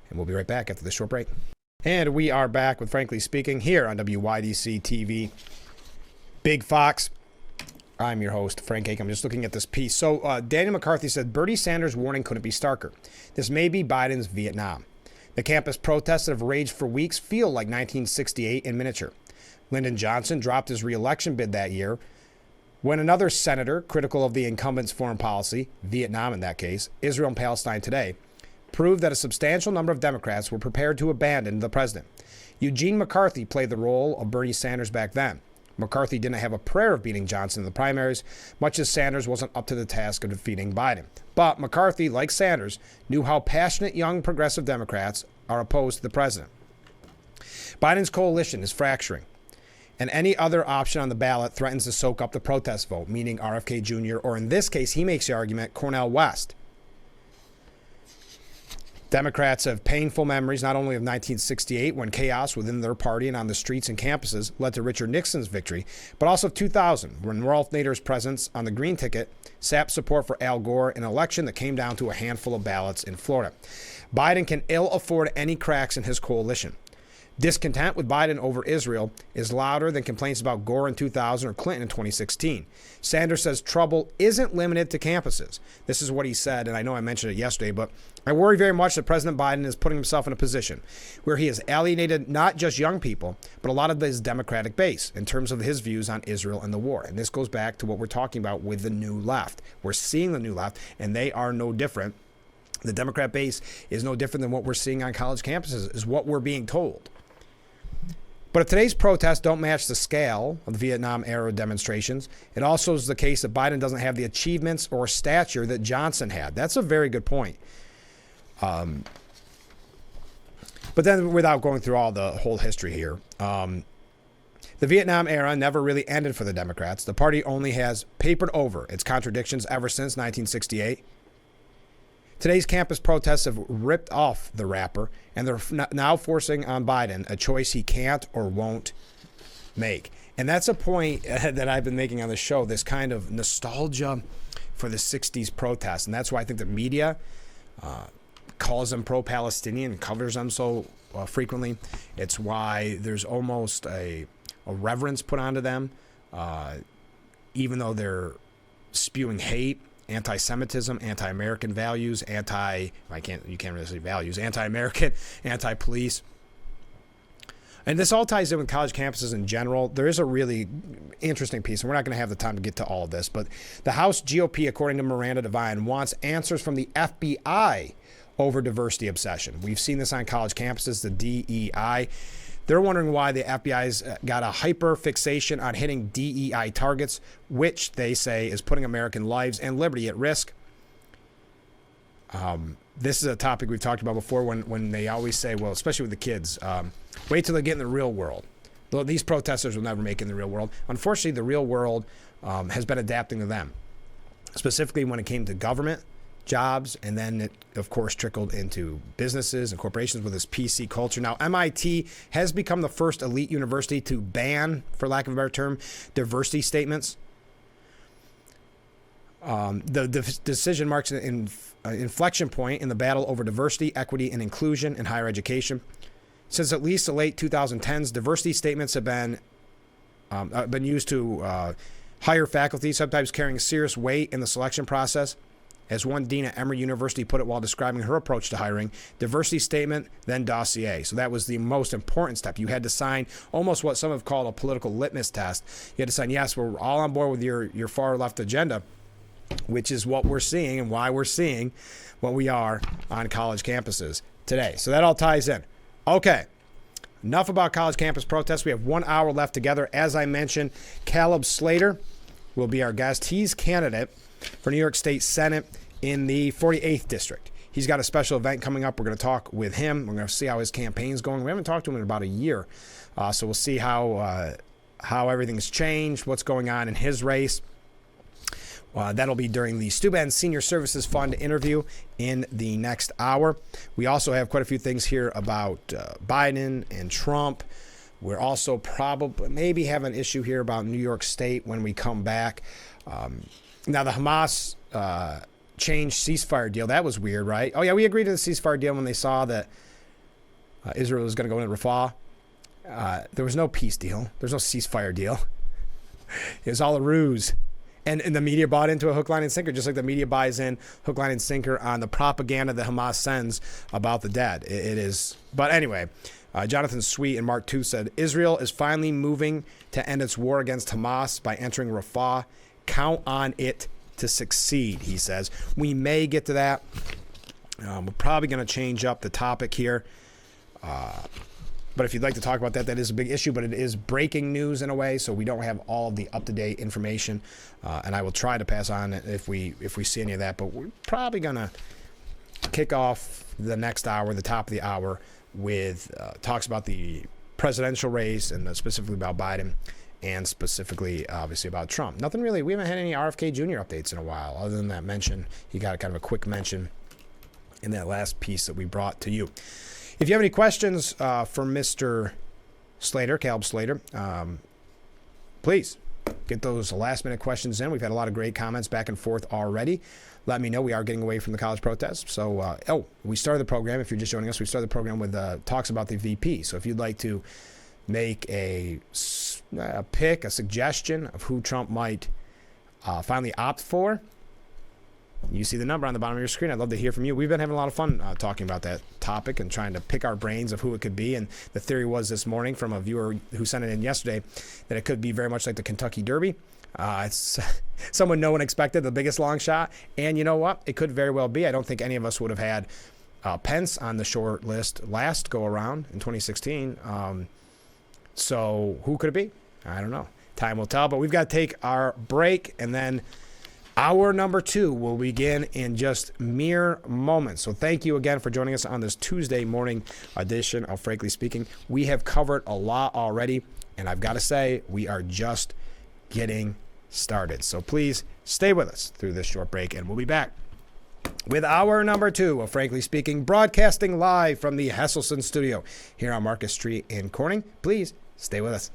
and we'll be right back after this short break. And we are back with Frankly Speaking here on WYDC TV. Big Fox. I'm your host, Frank Ake. I'm just looking at this piece. So Daniel McCarthy said, Bernie Sanders' warning couldn't be starker. This may be Biden's Vietnam. The campus protests that have raged for weeks feel like 1968 in miniature. Lyndon Johnson dropped his re-election bid that year when another senator, critical of the incumbent's foreign policy, Vietnam in that case, Israel and Palestine today, proved that a substantial number of Democrats were prepared to abandon the president. Eugene McCarthy played the role of Bernie Sanders back then. McCarthy didn't have a prayer of beating Johnson in the primaries, much as Sanders wasn't up to the task of defeating Biden. But McCarthy, like Sanders, knew how passionate young progressive Democrats are opposed to the president. Biden's coalition is fracturing, and any other option on the ballot threatens to soak up the protest vote, meaning RFK Jr., or in this case, he makes the argument, Cornel West. Democrats have painful memories not only of 1968 when chaos within their party and on the streets and campuses led to Richard Nixon's victory, but also of 2000 when Ralph Nader's presence on the green ticket sapped support for Al Gore in an election that came down to a handful of ballots in Florida. Biden can ill afford any cracks in his coalition. Discontent with Biden over Israel is louder than complaints about Gore in 2000 or Clinton in 2016. Sanders says trouble isn't limited to campuses. This is what he said, and I know I mentioned it yesterday, but I worry very much that President Biden is putting himself in a position where he has alienated not just young people, but a lot of his Democratic base in terms of his views on Israel and the war. And this goes back to what we're talking about with the new left. We're seeing the new left, and they are no different. The Democrat base is no different than what we're seeing on college campuses, is what we're being told. But if today's protests don't match the scale of the Vietnam-era demonstrations, it also is the case that Biden doesn't have the achievements or stature that Johnson had. That's a very good point. But then without going through all the whole history here, the Vietnam era never really ended for the Democrats. The party only has papered over its contradictions ever since 1968. Today's campus protests have ripped off the wrapper, and they're now forcing on Biden a choice he can't or won't make. And that's a point that I've been making on the show, this kind of nostalgia for the 60s protests. And that's why I think the media calls them pro-Palestinian and covers them so frequently. It's why there's almost a reverence put onto them, even though they're spewing hate, anti-Semitism, anti-American values, you can't really say values, anti-American, anti-police. And this all ties in with college campuses in general. There is a really interesting piece, and we're not going to have the time to get to all of this, but the House GOP, according to Miranda Devine, wants answers from the FBI over diversity obsession. We've seen this on college campuses, the DEI. They're wondering why the FBI's got a hyper fixation on hitting DEI targets, which they say is putting American lives and liberty at risk. This is a topic we've talked about before when they always say, well, especially with the kids, wait till they get in the real world. These protesters will never make it in the real world. Unfortunately, the real world has been adapting to them, specifically when it came to government, jobs, and then it, of course, trickled into businesses and corporations with this PC culture. Now, MIT has become the first elite university to ban, for lack of a better term, diversity statements. The decision marks an inflection point in the battle over diversity, equity, and inclusion in higher education. Since at least the late 2010s, diversity statements have been used to hire faculty, sometimes carrying serious weight in the selection process. As one dean at Emory University put it while describing her approach to hiring, diversity statement, then dossier. So that was the most important step. You had to sign almost what some have called a political litmus test. You had to sign, yes, we're all on board with your far left agenda, which is what we're seeing and why we're seeing what we are on college campuses today. So that all ties in. Okay, enough about college campus protests. We have 1 hour left together. As I mentioned, Caleb Slater will be our guest. He's candidate for New York State Senate in the 48th District. He's got a special event coming up. We're going to talk with him. We're going to see how his campaign's going. We haven't talked to him in about a year, so we'll see how everything's changed, what's going on in his race. That'll be during the Steuben Senior Services Fund interview in the next hour. We also have quite a few things here about Biden and Trump. We're also probably maybe have an issue here about New York State when we come back. Now, the Hamas changed ceasefire deal. That was weird, right? Oh, yeah, we agreed to the ceasefire deal when they saw that Israel was going to go into Rafah. There was no peace deal. There's no ceasefire deal. It was all a ruse. And the media bought into a hook, line, and sinker, just like the media buys in hook, line, and sinker on the propaganda that Hamas sends about the dead. It is. But anyway, Jonathan Sweet and Mark 2 said, Israel is finally moving to end its war against Hamas by entering Rafah. Count on it to succeed, he says. We may get to that. We're probably going to change up the topic here. But if you'd like to talk about that, that is a big issue, but it is breaking news in a way, so we don't have all of the up-to-date information. And I will try to pass on it if we see any of that. But we're probably going to kick off the next hour, the top of the hour, with talks about the presidential race and specifically about Biden and specifically, obviously, about Trump. Nothing really. We haven't had any RFK Jr. updates in a while, other than that mention. He got kind of a quick mention in that last piece that we brought to you. If you have any questions for Mr. Slater, Caleb Slater, please get those last-minute questions in. We've had a lot of great comments back and forth already. Let me know. We are getting away from the college protests. So, we started the program. If you're just joining us, we started the program with talks about the VP. So if you'd like to make a pick, a suggestion of who Trump might finally opt for, you see the number on the bottom of your screen. I'd love to hear from you. We've been having a lot of fun talking about that topic and trying to pick our brains of who it could be. And the theory was this morning from a viewer who sent it in yesterday that it could be very much like the Kentucky Derby. It's someone no one expected, the biggest long shot. And you know what? It could very well be. I don't think any of us would have had Pence on the short list last go around in 2016. So who could it be? I don't know. Time will tell. But we've got to take our break, and then hour number 2 will begin in just mere moments. So thank you again for joining us on this Tuesday morning edition of Frankly Speaking. We have covered a lot already, and I've got to say, we are just getting started. So please stay with us through this short break, and we'll be back with hour number 2 of Frankly Speaking, broadcasting live from the Hesselson studio here on Market Street in Corning. Please stay with us.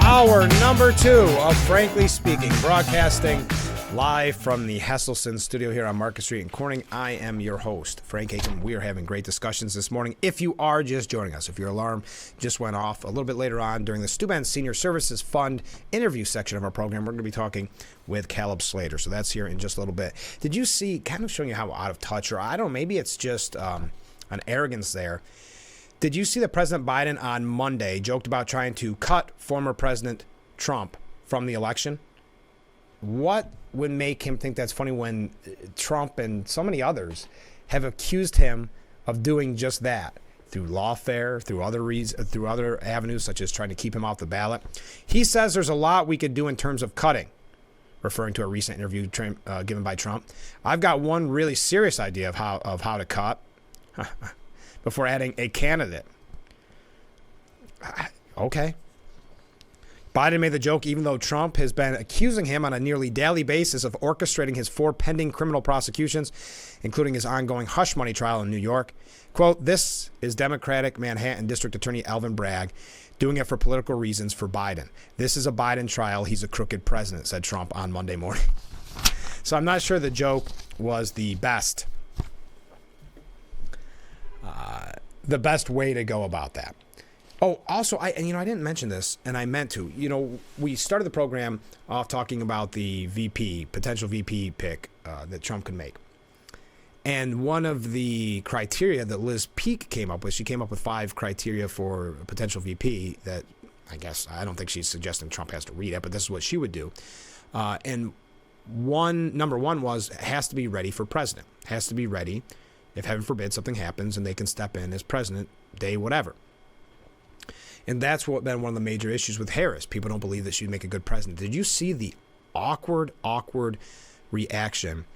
Hour number 2 of Frankly Speaking, broadcasting live from the Hesselson studio here on Market Street in Corning. I am your host, Frank Aiken. We are having great discussions this morning. If you are just joining us, if your alarm just went off a little bit later on during the Steuben Senior Services Fund interview section of our program, we're going to be talking with Caleb Slater. So that's here in just a little bit. Did you see, kind of showing you how out of touch, or I don't know, maybe it's just an arrogance there. Did you see that President Biden on Monday joked about trying to cut former President Trump from the election? What would make him think that's funny when Trump and so many others have accused him of doing just that through lawfare, through other avenues, such as trying to keep him off the ballot? He says there's a lot we could do in terms of cutting, referring to a recent interview given by Trump. I've got one really serious idea of how to cut. Before adding a candidate. Okay. Biden made the joke even though Trump has been accusing him on a nearly daily basis of orchestrating his 4 pending criminal prosecutions, including his ongoing hush money trial in New York. Quote, this is Democratic Manhattan District Attorney Alvin Bragg doing it for political reasons for Biden. This is a Biden trial. He's a crooked president, said Trump on Monday morning. So I'm not sure the joke was the best way to go about that. Oh, also, I didn't mention this, and I meant to. We started the program off talking about the potential VP pick that Trump could make. And one of the criteria that Liz Peek came up with, she came up with 5 criteria for a potential VP that I don't think she's suggesting Trump has to read it, but this is what she would do. And number 1 was, has to be ready for president. Has to be ready if, heaven forbid, something happens and they can step in as president day whatever. And that's what been one of the major issues with Harris. People don't believe that she'd make a good president. Did you see the awkward reaction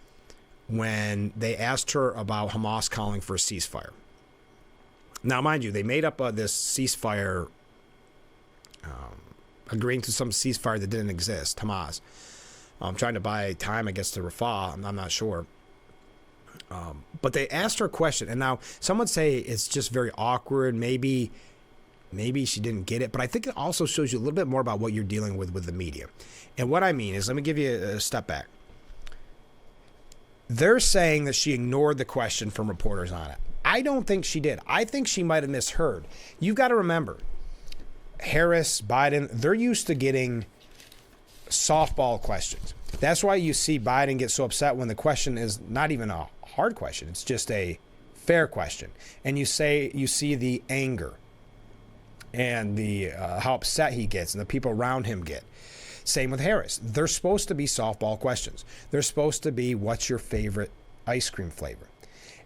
when they asked her about Hamas calling for a ceasefire? Now, mind you, they made up this ceasefire, agreeing to some ceasefire that didn't exist, Hamas. Trying to buy time, I guess, to Rafah. I'm not sure. But they asked her a question, and now some would say it's just very awkward. Maybe she didn't get it, but I think it also shows you a little bit more about what you're dealing with the media. And what I mean is, let me give you a step back. They're saying that she ignored the question from reporters on it. I don't think she did. I think she might have misheard. You've got to remember, Harris, Biden, they're used to getting softball questions. That's why you see Biden get so upset when the question is not even a hard question. It's just a fair question. And you see the anger and the how upset he gets and the people around him get. Same with Harris. They're supposed to be softball questions. They're supposed to be, what's your favorite ice cream flavor?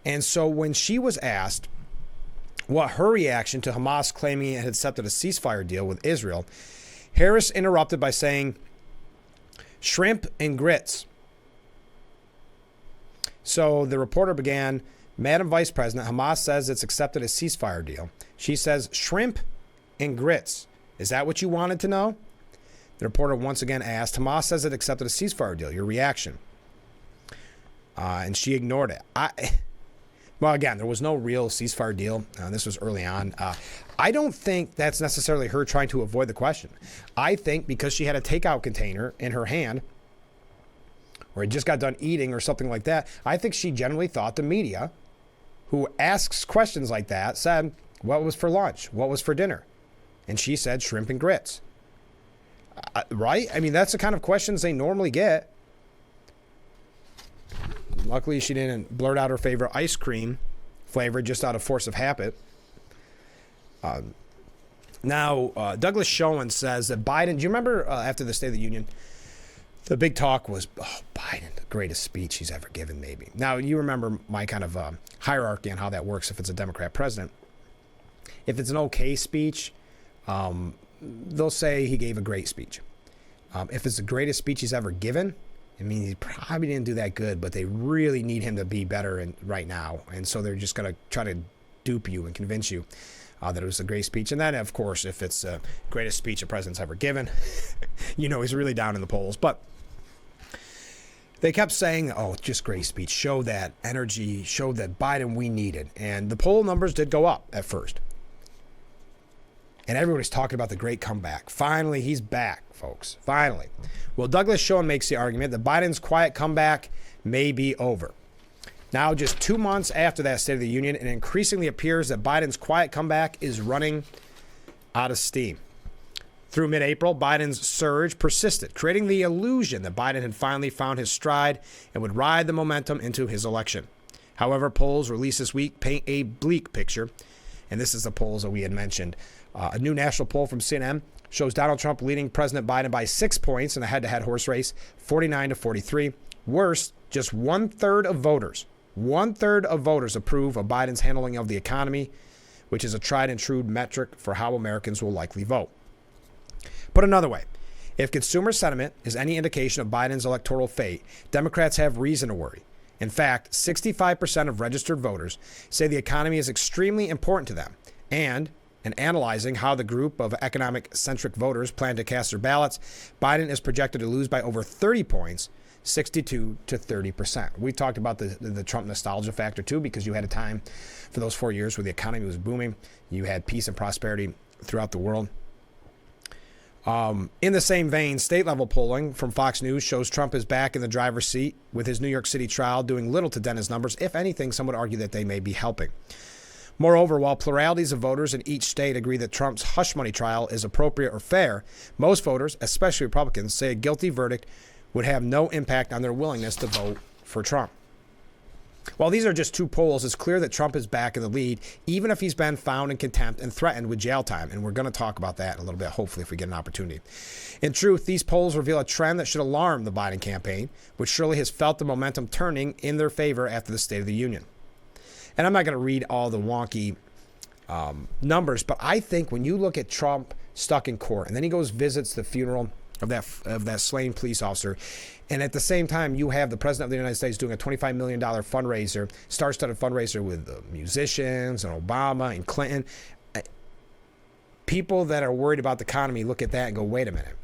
And so when she was asked what her reaction to Hamas claiming it had accepted a ceasefire deal with Israel, Harris interrupted by saying, shrimp and grits. So the reporter began, Madam Vice President, Hamas says it's accepted a ceasefire deal. She says, shrimp and grits. Is that what you wanted to know? The reporter once again asked, Hamas says it accepted a ceasefire deal. Your reaction? And she ignored it. Well, again, there was no real ceasefire deal. This was early on. I don't think that's necessarily her trying to avoid the question. I think because she had a takeout container in her hand, or had just got done eating or something like that, I think she generally thought the media, who asks questions like that, said, what was for lunch? What was for dinner? And she said shrimp and grits. Right? I mean, that's the kind of questions they normally get. Luckily, she didn't blurt out her favorite ice cream flavor just out of force of habit. Now, Douglas Schoen says that Biden, do you remember after the State of the Union, the big talk was, Biden, the greatest speech he's ever given, maybe. Now, you remember my kind of hierarchy on how that works if it's a Democrat president. If it's an okay speech, they'll say he gave a great speech. If it's the greatest speech he's ever given, I mean, he probably didn't do that good, but they really need him to be better right now. And so they're just going to try to dupe you and convince you that it was a great speech. And then, of course, if it's the greatest speech a president's ever given, he's really down in the polls. But they kept saying, just great speech. Show that energy, show that Biden we needed. And the poll numbers did go up at first. And everybody's talking about the great comeback. Finally, he's back, folks. Finally. Well, Douglas Schoen makes the argument that Biden's quiet comeback may be over. Now, just 2 months after that State of the Union, it increasingly appears that Biden's quiet comeback is running out of steam. Through mid-April, Biden's surge persisted, creating the illusion that Biden had finally found his stride and would ride the momentum into his election. However, polls released this week paint a bleak picture, and this is the polls that we had mentioned. A new national poll from CNN shows Donald Trump leading President Biden by 6 points in a head-to-head horse race, 49-43. Worse, just one-third of voters approve of Biden's handling of the economy, which is a tried and true metric for how Americans will likely vote. Put another way, if consumer sentiment is any indication of Biden's electoral fate, Democrats have reason to worry. In fact, 65% of registered voters say the economy is extremely important to them, and in analyzing how the group of economic-centric voters plan to cast their ballots, Biden is projected to lose by over 30 points, 62 to 30%. We've talked about the Trump nostalgia factor, too, because you had a time for those 4 years where the economy was booming. You had peace and prosperity throughout the world. In the same vein, state-level polling from Fox News shows Trump is back in the driver's seat with his New York City trial doing little to dent his numbers. If anything, some would argue that they may be helping. Moreover, while pluralities of voters in each state agree that Trump's hush money trial is appropriate or fair, most voters, especially Republicans, say a guilty verdict would have no impact on their willingness to vote for Trump. While these are just two polls, it's clear that Trump is back in the lead, even if he's been found in contempt and threatened with jail time. And we're going to talk about that in a little bit, hopefully, if we get an opportunity. In truth, these polls reveal a trend that should alarm the Biden campaign, which surely has felt the momentum turning in their favor after the State of the Union. And I'm not going to read all the wonky numbers, but I think when you look at Trump stuck in court, and then he goes visits the funeral of that slain police officer. And at the same time, you have the President of the United States doing a $25 million fundraiser, star-studded fundraiser with musicians and Obama and Clinton. People that are worried about the economy look at that and go, wait a minute.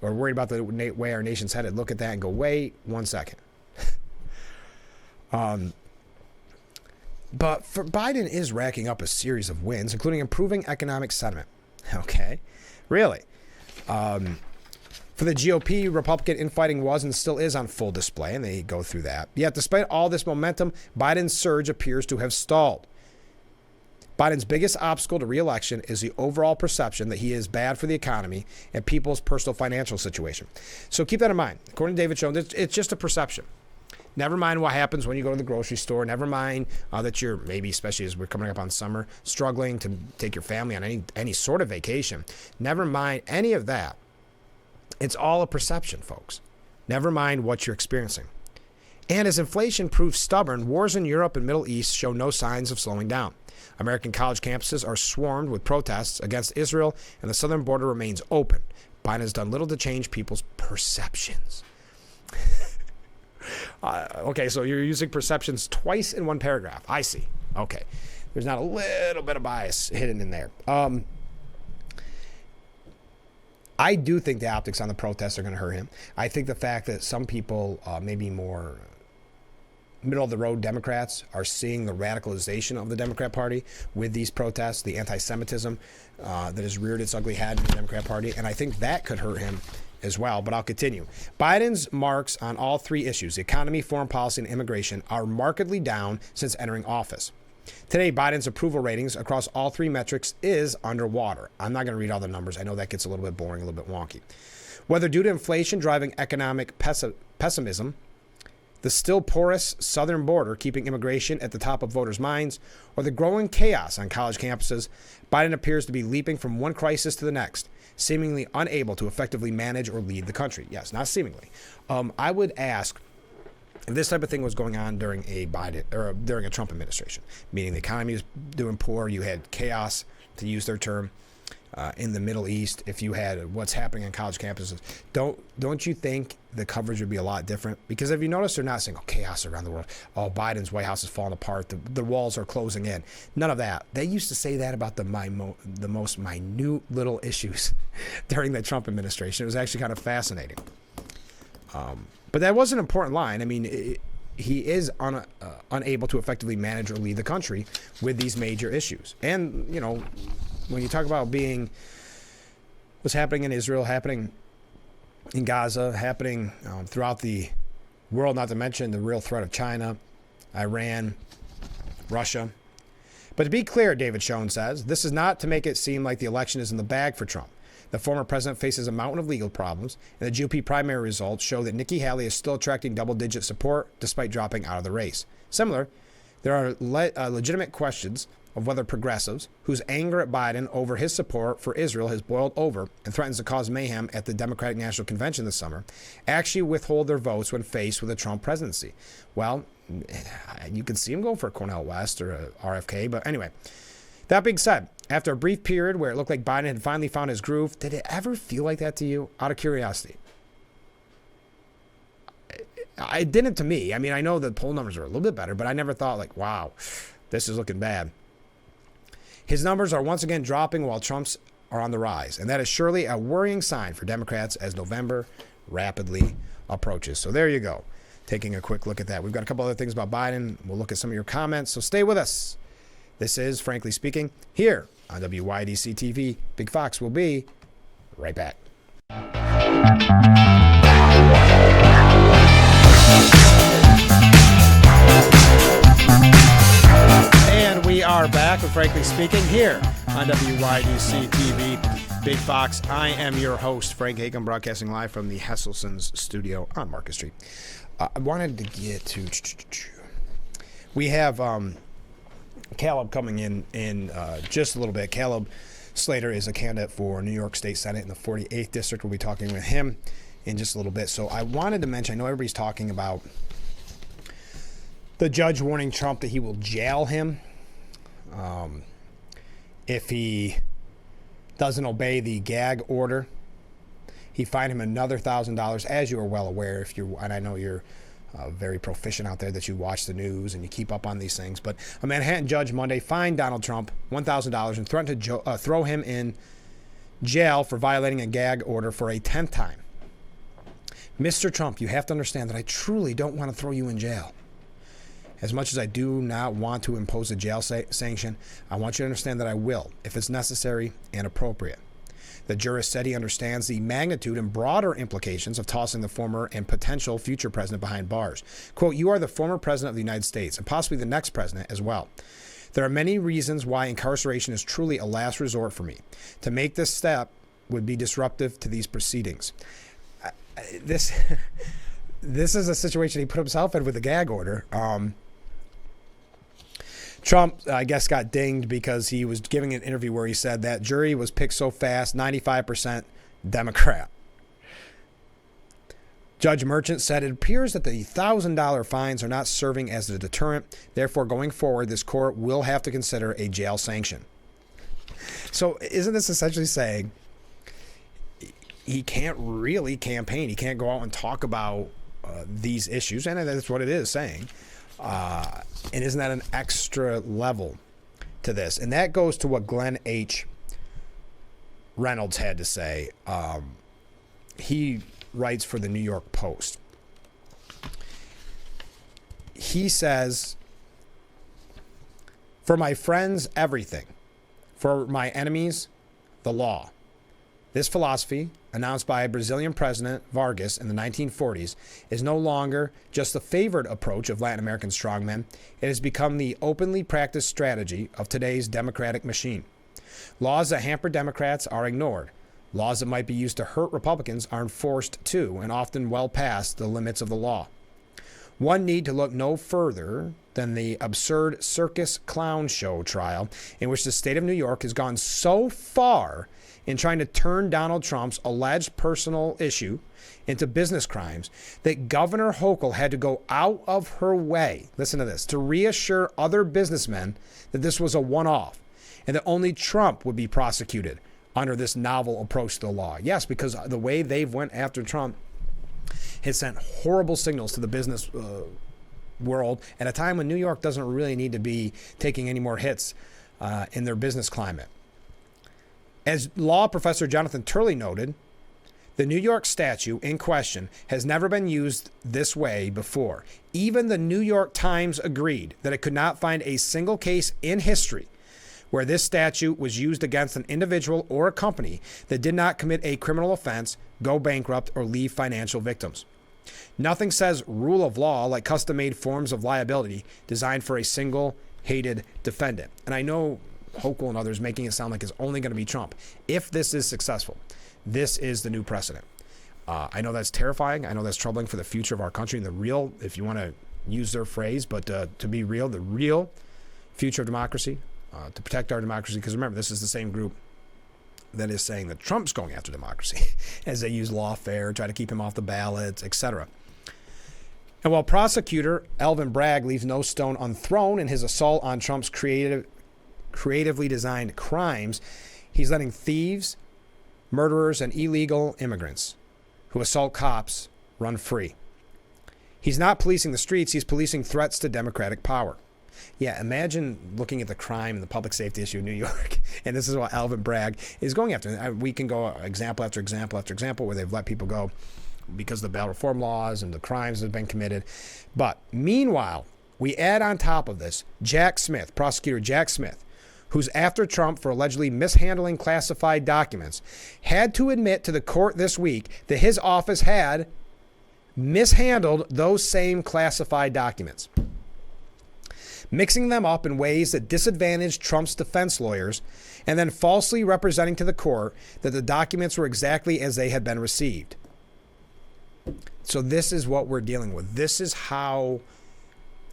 Or worried about the way our nation's headed, look at that and go, wait 1 second. But for Biden is racking up a series of wins, including improving economic sentiment. Okay, really. For the GOP, Republican infighting was and still is on full display, and they go through that. Yet, despite all this momentum, Biden's surge appears to have stalled. Biden's biggest obstacle to re-election is the overall perception that he is bad for the economy and people's personal financial situation. So keep that in mind. According to David Schoen, it's just a perception. Never mind what happens when you go to the grocery store. Never mind that you're maybe, especially as we're coming up on summer, struggling to take your family on any sort of vacation. Never mind any of that. It's all a perception, folks. Never mind what you're experiencing. And as inflation proves stubborn, wars in Europe and Middle East show no signs of slowing down. American college campuses are swarmed with protests against Israel, and the southern border remains open. Biden has done little to change people's perceptions. Okay, so you're using perceptions twice in one paragraph. I see. Okay. There's not a little bit of bias hidden in there. I do think the optics on the protests are going to hurt him. I think the fact that some people, maybe more middle-of-the-road Democrats, are seeing the radicalization of the Democrat Party with these protests, the anti-Semitism that has reared its ugly head in the Democrat Party, and I think that could hurt him as well, but I'll continue. Biden's marks on all three issues, the economy, foreign policy, and immigration, are markedly down since entering office. Today, Biden's approval ratings across all three metrics is underwater. I'm not going to read all the numbers. I know that gets a little bit boring, a little bit wonky. Whether due to inflation driving economic pessimism, the still porous southern border keeping immigration at the top of voters' minds, or the growing chaos on college campuses, Biden appears to be leaping from one crisis to the next, seemingly unable to effectively manage or lead the country. Yes, not seemingly. I would ask, if this type of thing was going on during a Trump administration, meaning the economy was doing poor, you had chaos, to use their term, in the Middle East, if you had what's happening on college campuses, don't you think the coverage would be a lot different? Because if you notice, they're not saying, oh, chaos around the world, oh, Biden's White House is falling apart, the walls are closing in. None of that. They used to say that about the most minute little issues during the Trump administration. It was actually kind of fascinating. But that was an important line. I mean, he is unable to effectively manage or lead the country with these major issues. And, you know, when you talk about what's happening in Israel, happening in Gaza, happening throughout the world, not to mention the real threat of China, Iran, Russia. But to be clear, David Schoen says, this is not to make it seem like the election is in the bag for Trump. The former president faces a mountain of legal problems, and the GOP primary results show that Nikki Haley is still attracting double-digit support despite dropping out of the race. Similar, there are legitimate questions of whether progressives, whose anger at Biden over his support for Israel has boiled over and threatens to cause mayhem at the Democratic National Convention this summer, actually withhold their votes when faced with a Trump presidency. Well, you can see him go for a Cornel West or a RFK, but anyway. That being said, after a brief period where it looked like Biden had finally found his groove, did it ever feel like that to you, out of curiosity? It didn't to me. I mean, I know the poll numbers are a little bit better, but I never thought like, wow, this is looking bad. His numbers are once again dropping while Trump's are on the rise, and that is surely a worrying sign for Democrats as November rapidly approaches. So there you go. Taking a quick look at that. We've got a couple other things about Biden. We'll look at some of your comments, so stay with us. This is Frankly Speaking here on WYDC TV. Big Fox will be right back. And we are back with Frankly Speaking here on WYDC TV. Big Fox. I am your host, Frank Hakem, broadcasting live from the Hesselson's studio on Market Street. I wanted to get to... We have... Caleb coming in just a little bit. Caleb Slater is a candidate for New York State Senate in the 48th District. We'll be talking with him in just a little bit. So I wanted to mention, I know everybody's talking about the judge warning Trump that he will jail him if he doesn't obey the gag order. He fined him another $1,000, as you are well aware, and I know you're very proficient out there, that you watch the news and you keep up on these things. But a Manhattan judge Monday fined Donald Trump $1,000 and threatened to throw him in jail for violating a gag order for a 10th time. Mr. Trump, you have to understand that I truly don't want to throw you in jail. As much as I do not want to impose a jail sanction, I want you to understand that I will, if it's necessary and appropriate. The jurist said he understands the magnitude and broader implications of tossing the former and potential future president behind bars. Quote, "You are the former president of the United States and possibly the next president as well. There are many reasons why incarceration is truly a last resort for me. To make this step would be disruptive to these proceedings." This is a situation he put himself in with a gag order. Trump, I guess, got dinged because he was giving an interview where he said that jury was picked so fast, 95% Democrat. Judge Merchant said it appears that the $1,000 fines are not serving as a deterrent. Therefore, going forward, this court will have to consider a jail sanction. So isn't this essentially saying he can't really campaign? He can't go out and talk about these issues, and that's what it is saying. And isn't that an extra level to this? And that goes to what Glenn H. Reynolds had to say. He writes for the New York Post. He says, "For my friends, everything. For my enemies, the law. This philosophy, announced by Brazilian President Vargas in the 1940s, is no longer just the favored approach of Latin American strongmen. It has become the openly practiced strategy of today's democratic machine. Laws that hamper Democrats are ignored. Laws that might be used to hurt Republicans are enforced too, and often well past the limits of the law. One need to look no further than the absurd circus clown show trial in which the state of New York has gone so far in trying to turn Donald Trump's alleged personal issue into business crimes that Governor Hochul had to go out of her way, listen to this, to reassure other businessmen that this was a one-off and that only Trump would be prosecuted under this novel approach to the law. Yes, because the way they've went after Trump has sent horrible signals to the business world at a time when New York doesn't really need to be taking any more hits in their business climate. As law professor Jonathan Turley noted, the New York statute in question has never been used this way before. Even the New York Times agreed that it could not find a single case in history where this statute was used against an individual or a company that did not commit a criminal offense, go bankrupt, or leave financial victims. Nothing says rule of law like custom-made forms of liability designed for a single hated defendant. And I know Hochul and others making it sound like it's only going to be Trump. If this is successful, this is the new precedent. I know that's terrifying. I know that's troubling for the future of our country and the real, if you want to use their phrase, but to be real, the real future of democracy, to protect our democracy. Because remember, this is the same group that is saying that Trump's going after democracy as they use lawfare, try to keep him off the ballots, etc. And while prosecutor Alvin Bragg leaves no stone unthrown in his assault on Trump's creatively designed crimes, he's letting thieves, murderers, and illegal immigrants who assault cops run free. He's not policing the streets, he's policing threats to democratic power. Yeah, imagine looking at the crime and the public safety issue in New York, and this is what Alvin Bragg is going after. We can go example after example after example where they've let people go because of the bail reform laws and the crimes that have been committed. But meanwhile, we add on top of this Jack Smith, prosecutor Jack Smith, who's after Trump for allegedly mishandling classified documents, had to admit to the court this week that his office had mishandled those same classified documents, mixing them up in ways that disadvantaged Trump's defense lawyers, and then falsely representing to the court that the documents were exactly as they had been received. So this is what we're dealing with. This is how,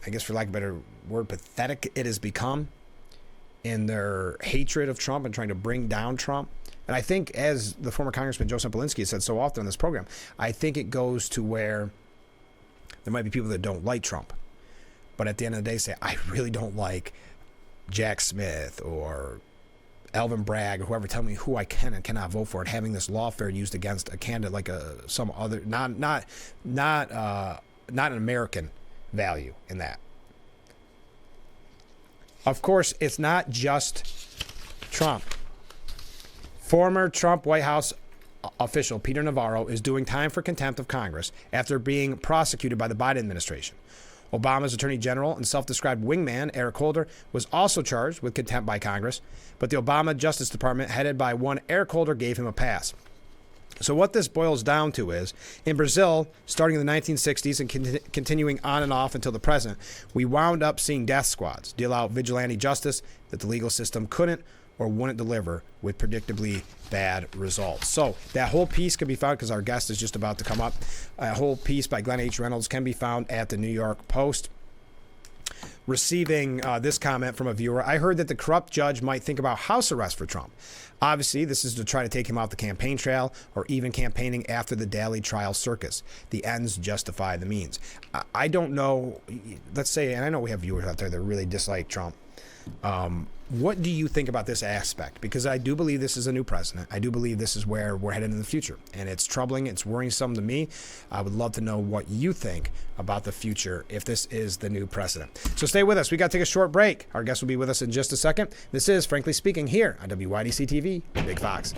I guess for lack of a better word, pathetic it has become in their hatred of Trump and trying to bring down Trump. And I think, as the former Congressman Joe Sempolinski has said so often on this program, I think it goes to where there might be people that don't like Trump, but at the end of the day say, I really don't like Jack Smith or Alvin Bragg or whoever tell me who I can and cannot vote for, and having this lawfare used against a candidate like some other not an American value in that. Of course, it's not just Trump. Former Trump White House official Peter Navarro is doing time for contempt of Congress after being prosecuted by the Biden administration. Obama's Attorney General and self-described wingman Eric Holder was also charged with contempt by Congress, but the Obama Justice Department, headed by one Eric Holder, gave him a pass. So what this boils down to is, in Brazil, starting in the 1960s and continuing on and off until the present, we wound up seeing death squads deal out vigilante justice that the legal system couldn't or wouldn't deliver, with predictably bad results. So that whole piece can be found, because our guest is just about to come up. A whole piece by Glenn H. Reynolds can be found at the New York Post. Receiving this comment from a viewer: I heard that the corrupt judge might think about house arrest for Trump. Obviously, this is to try to take him off the campaign trail, or even campaigning after the daily trial circus. The ends justify the means. I don't know. Let's say, and I know we have viewers out there that really dislike Trump. What do you think about this aspect? Because I do believe this is a new president. I do believe this is where we're headed in the future. And it's troubling. It's worrisome to me. I would love to know what you think about the future if this is the new president. So stay with us. We got to take a short break. Our guest will be with us in just a second. This is Frankly Speaking here on WYDC TV, Big Fox.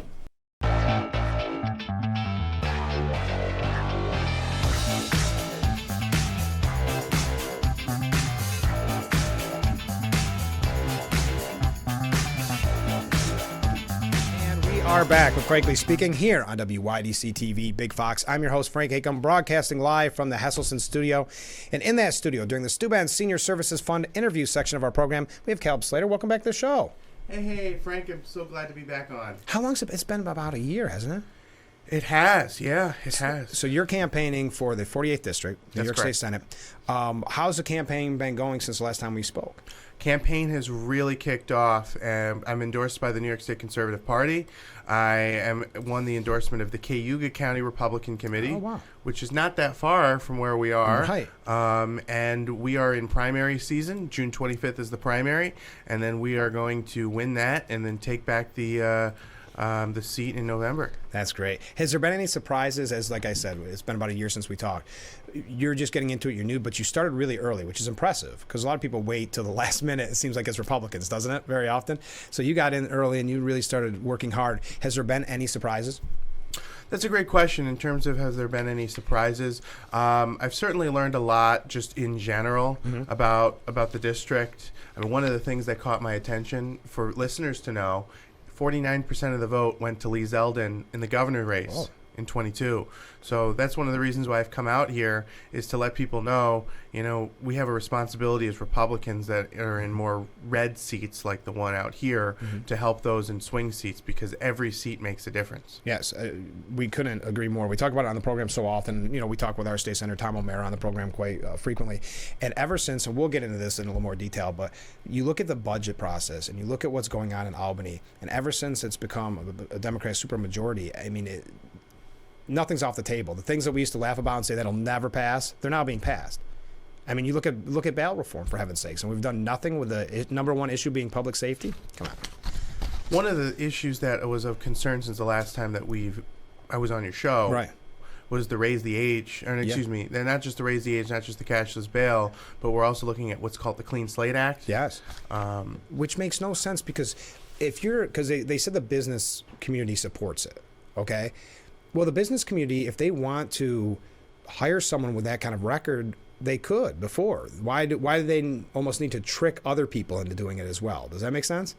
Are back with Frankly Speaking here on WYDC TV Big Fox. I'm your host, Frank Acom, broadcasting live from the Hesselson studio. And in that studio, during the Steuben Senior Services Fund interview section of our program, we have Caleb Slater. Welcome back to the show. Hey, Frank, I'm so glad to be back on. How long has it been? It's been about a year, hasn't it? It has, yeah, it has. So you're campaigning for the 48th District, New York State Senate. How's the campaign been going since the last time we spoke? Campaign has really kicked off. I'm endorsed by the New York State Conservative Party. I won the endorsement of the Cayuga County Republican Committee, which is not that far from where we are. Right. And we are in primary season. June 25th is the primary, and then we are going to win that and then take back the seat in November. That's great. Has there been any surprises? As like I said, it's been about a year since we talked. You're just getting into it. You're new, but you started really early, which is impressive, because a lot of people wait till the last minute. It seems like as Republicans, doesn't it? Very often. So you got in early and you really started working hard. Has there been any surprises? That's a great question. In terms of has there been any surprises, I've certainly learned a lot just in general about the district. I mean, one of the things that caught my attention for listeners to know, 49% of the vote went to Lee Zeldin in the governor race in 22. So that's one of the reasons why I've come out here, is to let people know, we have a responsibility as Republicans that are in more red seats like the one out here to help those in swing seats, because every seat makes a difference. Yes, we couldn't agree more. We talk about it on the program so often. We talk with our state senator, Tom O'Mara, on the program quite frequently. And ever since, and we'll get into this in a little more detail, but you look at the budget process and you look at what's going on in Albany, and ever since it's become a Democrat supermajority, I mean, nothing's off the table. The things that we used to laugh about and say that'll never pass, they're now being passed. I mean, you look at bail reform, for heaven's sakes, and we've done nothing with the number one issue being public safety. Come on. One of the issues that was of concern since the last time that I was on your show, was the raise the age, or excuse me, not just the raise the age, not just the cashless bail, but we're also looking at what's called the Clean Slate Act. Yes. Which makes no sense, because because they said the business community supports it. Okay. Well, the business community, if they want to hire someone with that kind of record, they could before. Why do they almost need to trick other people into doing it as well? Does that make sense?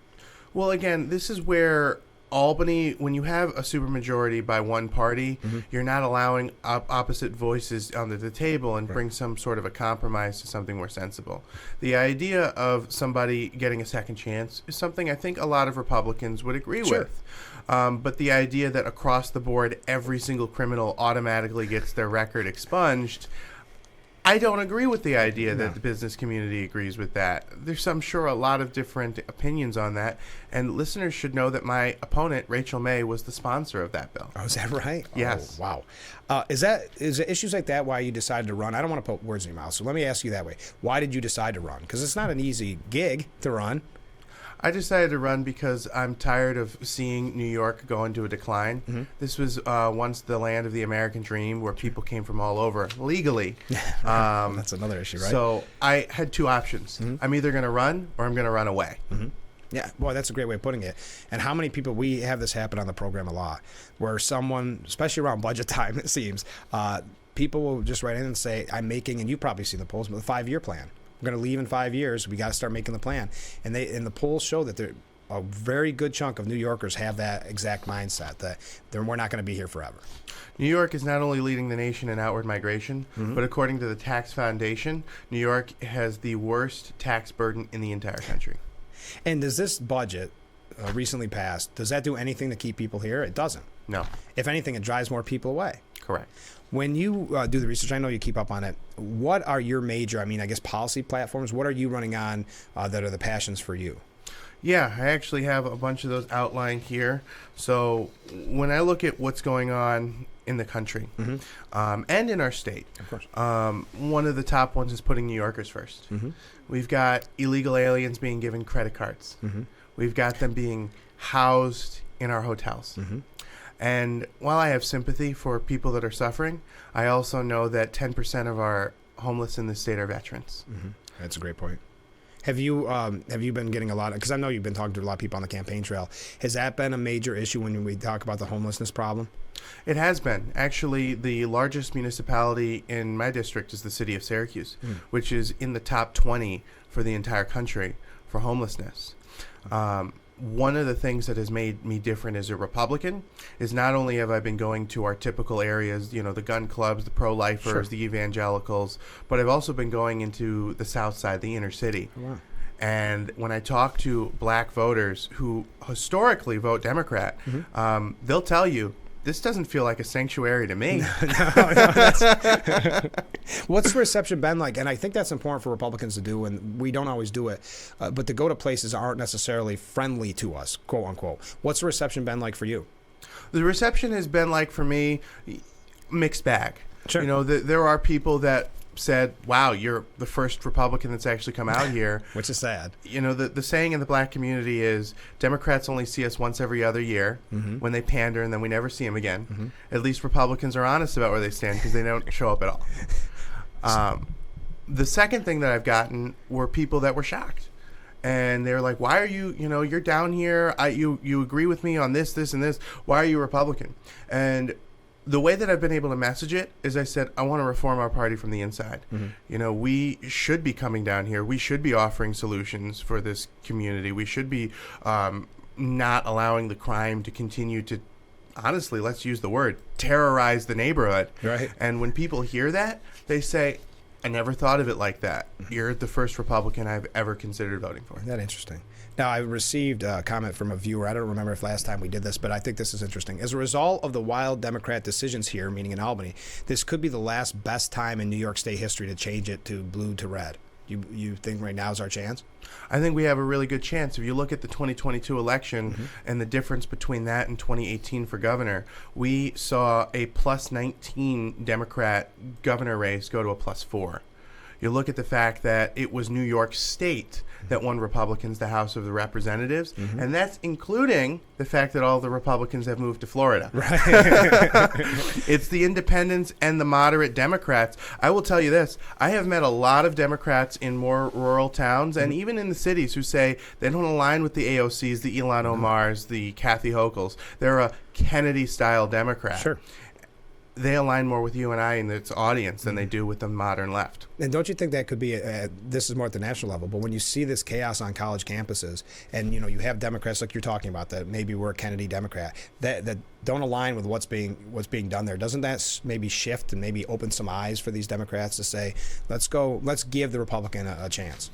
Well, again, this is where Albany, when you have a supermajority by one party, you're not allowing opposite voices onto the table and bring some sort of a compromise to something more sensible. The idea of somebody getting a second chance is something I think a lot of Republicans would agree with. But the idea that across the board every single criminal automatically gets their record expunged, I don't agree with the idea that the business community agrees with that. There's, I'm sure, a lot of different opinions on that, and listeners should know that my opponent, Rachel May, was the sponsor of that bill. Oh, is that right? Yes. Oh, wow. Is it issues like that why you decided to run? I don't want to put words in your mouth, so let me ask you that way. Why did you decide to run? Because it's not an easy gig to run. I decided to run because I'm tired of seeing New York go into a decline. Mm-hmm. This was once the land of the American dream, where people came from all over legally. That's another issue, right? So I had two options. Mm-hmm. I'm either going to run or I'm going to run away. Mm-hmm. Yeah, boy, that's a great way of putting it. And how many people, we have this happen on the program a lot, where someone, especially around budget time, it seems, people will just write in and say, I'm making, and you've probably seen the polls, but the 5-year plan. I'm going to leave in 5 years. We got to start making the plan. And the polls show that a very good chunk of New Yorkers have that exact mindset, that we're not going to be here forever. New York is not only leading the nation in outward migration, Mm-hmm. but according to the Tax Foundation, New York has the worst tax burden in the entire country. And does this budget recently passed, does that do anything to keep people here? It doesn't. No. If anything, it drives more people away. Correct. When you do the research, I know you keep up on it. What are your major, policy platforms? What are you running on that are the passions for you? Yeah, I actually have a bunch of those outlined here. So when I look at what's going on in the country and in our state, Of course. one of the top ones is putting New Yorkers first. Mm-hmm. We've got illegal aliens being given credit cards. Mm-hmm. We've got them being housed in our hotels. Mm-hmm. And while I have sympathy for people that are suffering, I also know that 10% of our homeless in this state are veterans. Mm-hmm. That's a great point. Have you been getting a lot, because I know you've been talking to a lot of people on the campaign trail. Has that been a major issue when we talk about the homelessness problem? It has been. Actually, the largest municipality in my district is the city of Syracuse, which is in the top 20 for the entire country for homelessness. One of the things that has made me different as a Republican is not only have I been going to our typical areas, you know, the gun clubs, the pro-lifers, Sure. the evangelicals, but I've also been going into the South Side, the inner city. Oh, wow. And when I talk to black voters who historically vote Democrat, they'll tell you, this doesn't feel like a sanctuary to me. What's the reception been like? And I think that's important for Republicans to do, and we don't always do it, but to go to places that aren't necessarily friendly to us, quote unquote. What's the reception been like for you? The reception has been like, for me, mixed bag. Sure. You know, there are people that said, wow, you're the first Republican that's actually come out here. Which is sad. You know, the saying in the black community is Democrats only see us once every other year when they pander, and then we never see them again. At least Republicans are honest about where they stand because they don't show up at all. The second thing that I've gotten were people that were shocked. And they're like, why are you, you're down here. You agree with me on this, this, and this. Why are you a Republican? And the way that I've been able to message it is I said, I want to reform our party from the inside. You know, we should be coming down here. We should be offering solutions for this community. We should be not allowing the crime to continue to, honestly, let's use the word, terrorize the neighborhood. Right. And when people hear that, they say, I never thought of it like that. You're the first Republican I've ever considered voting for. Isn't that interesting? Now, I received a comment from a viewer. I don't remember if last time we did this, but I think this is interesting. As a result of the wild Democrat decisions here, meaning in Albany, this could be the last best time in New York State history to change it to blue to red. You think right now is our chance? I think we have a really good chance. If you look at the 2022 election and the difference between that and 2018 for governor, we saw a plus 19 Democrat governor race go to a plus 4. You look at the fact that it was New York State that won Republicans the House of the Representatives, and that's including the fact that all the Republicans have moved to Florida. Right. It's the independents and the moderate Democrats. I will tell you this. I have met a lot of Democrats in more rural towns and even in the cities who say they don't align with the AOCs, the Ilhan Omars, the Kathy Hochul's. They're a Kennedy-style Democrat. Sure. They align more with you and I and its audience than they do with the modern left. And don't you think that could be, this is more at the national level, but when you see this chaos on college campuses and, you have Democrats like you're talking about that maybe we're a Kennedy Democrat that don't align with what's being done there, doesn't that maybe shift and maybe open some eyes for these Democrats to say, let's give the Republican a chance?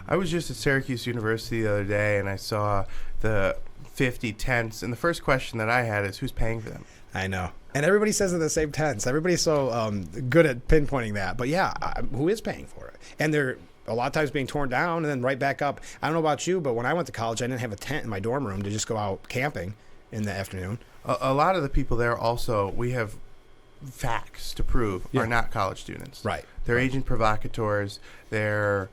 I was just at Syracuse University the other day and I saw the 50 tents, and the first question that I had is, who's paying for them? I know. And everybody says in the same tense. Everybody's so good at pinpointing that. But yeah, who is paying for it? And they're a lot of times being torn down and then right back up. I don't know about you, but when I went to college, I didn't have a tent in my dorm room to just go out camping in the afternoon. A lot of the people there also, we have facts to prove, are not college students. Right. They're agent provocateurs. They're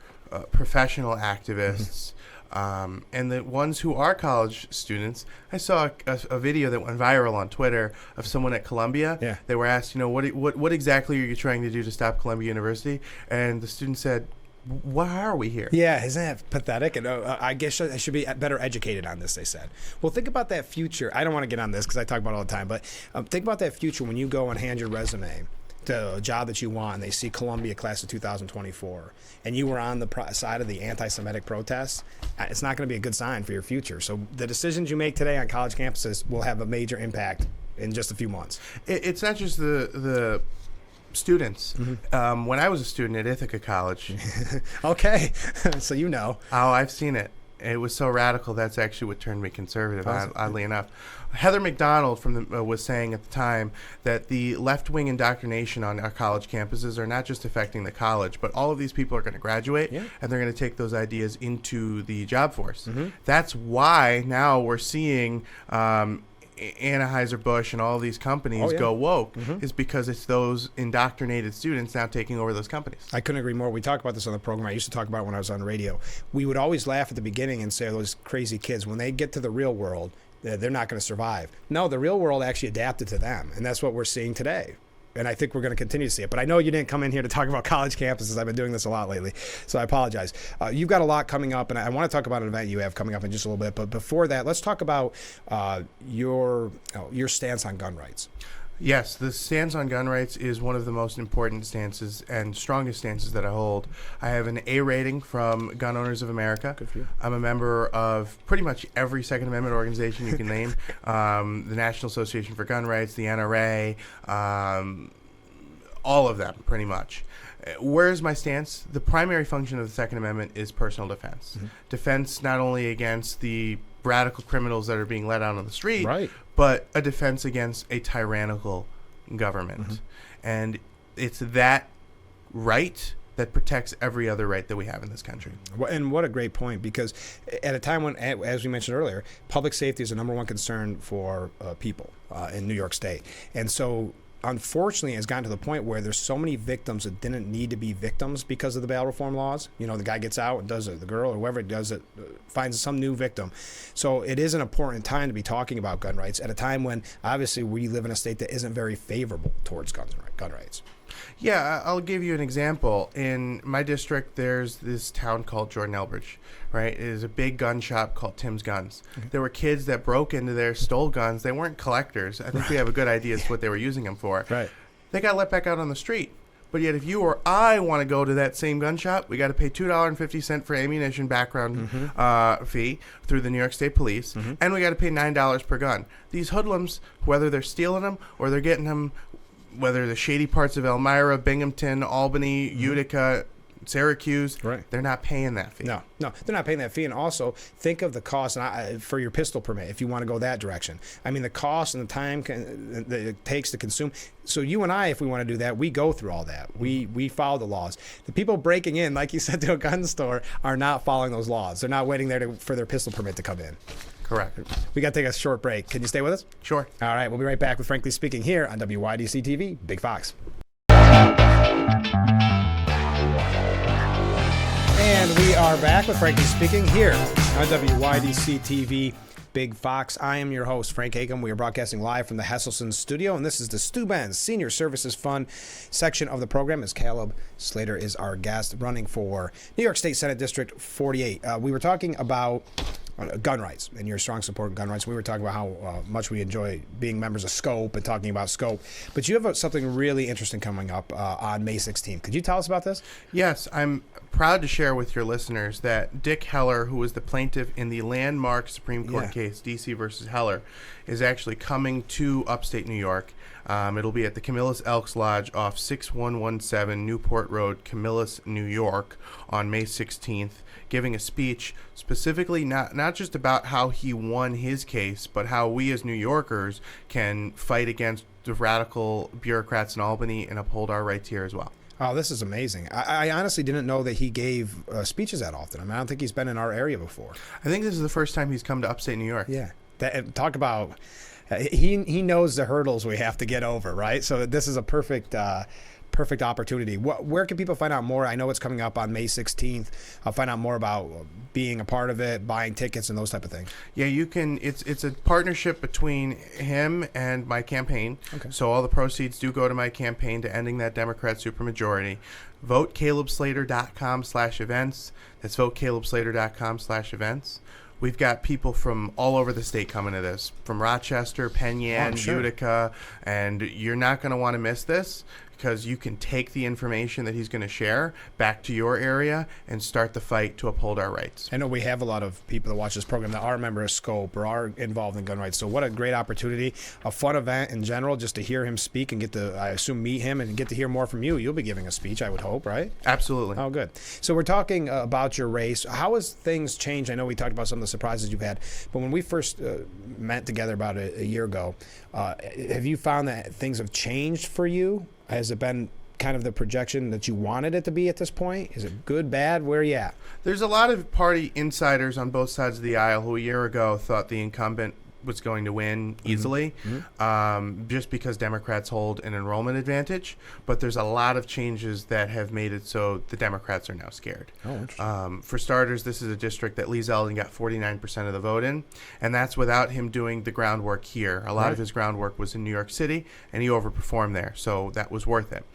professional activists. And the ones who are college students, I saw a video that went viral on Twitter of someone at Columbia. Yeah. They were asked, what exactly are you trying to do to stop Columbia University? And the student said, why are we here? Yeah, isn't that pathetic? And I guess I should be better educated on this, they said. Well, think about that future. I don't want to get on this because I talk about it all the time, but think about that future when you go and hand your resume to a job that you want, and they see Columbia class of 2024, and you were on the side of the anti-Semitic protests. It's not going to be a good sign for your future. So the decisions you make today on college campuses will have a major impact in just a few months. It's not just the students. Mm-hmm. When I was a student at Ithaca College. Okay, so you know. Oh, I've seen it. It was so radical. That's actually what turned me conservative, oddly enough. Heather McDonald was saying at the time that the left-wing indoctrination on our college campuses are not just affecting the college, but all of these people are going to graduate, and they're going to take those ideas into the job force. Mm-hmm. That's why now we're seeing Anheuser-Busch and all these companies go woke, is because it's those indoctrinated students now taking over those companies. I couldn't agree more. We talked about this on the program. I used to talk about it when I was on the radio. We would always laugh at the beginning and say, those crazy kids, when they get to the real world, they're not going to survive. No, the real world actually adapted to them, and that's what we're seeing today. And I think we're going to continue to see it. But I know you didn't come in here to talk about college campuses. I've been doing this a lot lately, so I apologize. You've got a lot coming up, and I want to talk about an event you have coming up in just a little bit. But before that, let's talk about your stance on gun rights. Yes, the stance on gun rights is one of the most important stances and strongest stances that I hold. I have an A rating from Gun Owners of America. Good for you. I'm a member of pretty much every Second Amendment organization you can name. The National Association for Gun Rights, the NRA, all of them, pretty much. Where is my stance? The primary function of the Second Amendment is personal defense. Mm-hmm. Defense not only against the radical criminals that are being let out on the street, right, but a defense against a tyrannical government. Mm-hmm. And it's that right that protects every other right that we have in this country. And what a great point, because at a time when, as we mentioned earlier, public safety is the number one concern for people in New York State. And so unfortunately, it's gotten to the point where there's so many victims that didn't need to be victims because of the bail reform laws. You know, the guy gets out and does it, the girl or whoever does it finds some new victim. So it is an important time to be talking about gun rights at a time when obviously we live in a state that isn't very favorable towards gun rights. Yeah, I'll give you an example. In my district, there's this town called Jordan Elbridge, right? It is a big gun shop called Tim's Guns. Mm-hmm. There were kids that broke into there, stole guns. They weren't collectors. I think we have a good idea as to what they were using them for. Right. They got let back out on the street. But yet if you or I want to go to that same gun shop, we got to pay $2.50 for ammunition background fee through the New York State Police, and we got to pay $9 per gun. These hoodlums, whether they're stealing them or they're getting them, whether the shady parts of Elmira, Binghamton, Albany, Utica, Syracuse, right, they're not paying that fee. No, they're not paying that fee. And also, think of the cost for your pistol permit if you want to go that direction. I mean, the cost and the time that it takes to consume. So you and I, if we want to do that, we go through all that. We follow the laws. The people breaking in, like you said, to a gun store are not following those laws. They're not waiting there for their pistol permit to come in. Correct. We got to take a short break. Can you stay with us? Sure. All right. We'll be right back with Frankly Speaking here on WYDC TV, Big Fox. And we are back with Frankly Speaking here on WYDC TV, Big Fox. I am your host, Frank Hakem. We are broadcasting live from the Hesselson studio, and this is the Stu Benz Senior Services Fund section of the program, as Caleb Slater is our guest running for New York State Senate District 48. We were talking about gun rights and your strong support of gun rights. We were talking about how much we enjoy being members of SCOPE and talking about SCOPE. But you have something really interesting coming up on May 16th. Could you tell us about this? Yes, I'm proud to share with your listeners that Dick Heller, who was the plaintiff in the landmark Supreme Court case, D.C. versus Heller, is actually coming to upstate New York. It'll be at the Camillus Elks Lodge off 6117 Newport Road, Camillus, New York, on May 16th, giving a speech specifically not just about how he won his case, but how we as New Yorkers can fight against the radical bureaucrats in Albany and uphold our rights here as well. Oh, this is amazing. I honestly didn't know that he gave speeches that often. I mean, I don't think he's been in our area before. I think this is the first time he's come to upstate New York. Yeah. Talk about... He knows the hurdles we have to get over, right? So this is a perfect perfect opportunity. Where can people find out more? I know it's coming up on May 16th. I'll find out more about being a part of it, buying tickets, and those type of things. Yeah, you can. It's a partnership between him and my campaign. Okay. So all the proceeds do go to my campaign to ending that Democrat supermajority. VoteCalebSlater.com/events. That's VoteCalebSlater.com/events. We've got people from all over the state coming to this, from Rochester, Penn Yan, sure. Utica, and you're not going to want to miss this because you can take the information that he's going to share back to your area and start the fight to uphold our rights. I know we have a lot of people that watch this program that are a member of SCOPE or are involved in gun rights. So what a great opportunity, a fun event in general, just to hear him speak and get to, I assume, meet him and get to hear more from you. You'll be giving a speech, I would hope, right? Absolutely. Oh, good. So we're talking about your race. How has things changed? I know we talked about some of the surprises you've had, but when we first met together about a year ago, have you found that things have changed for you? Has it been kind of the projection that you wanted it to be at this point? Is it good, bad? Where are you at? There's a lot of party insiders on both sides of the aisle who a year ago thought the incumbent was going to win easily, just because Democrats hold an enrollment advantage. But there's a lot of changes that have made it so the Democrats are now scared. Oh, interesting. For starters, this is a district that Lee Zeldin got 49% of the vote in, and that's without him doing the groundwork here. A lot of his groundwork was in New York City, and he overperformed there, so that was worth it.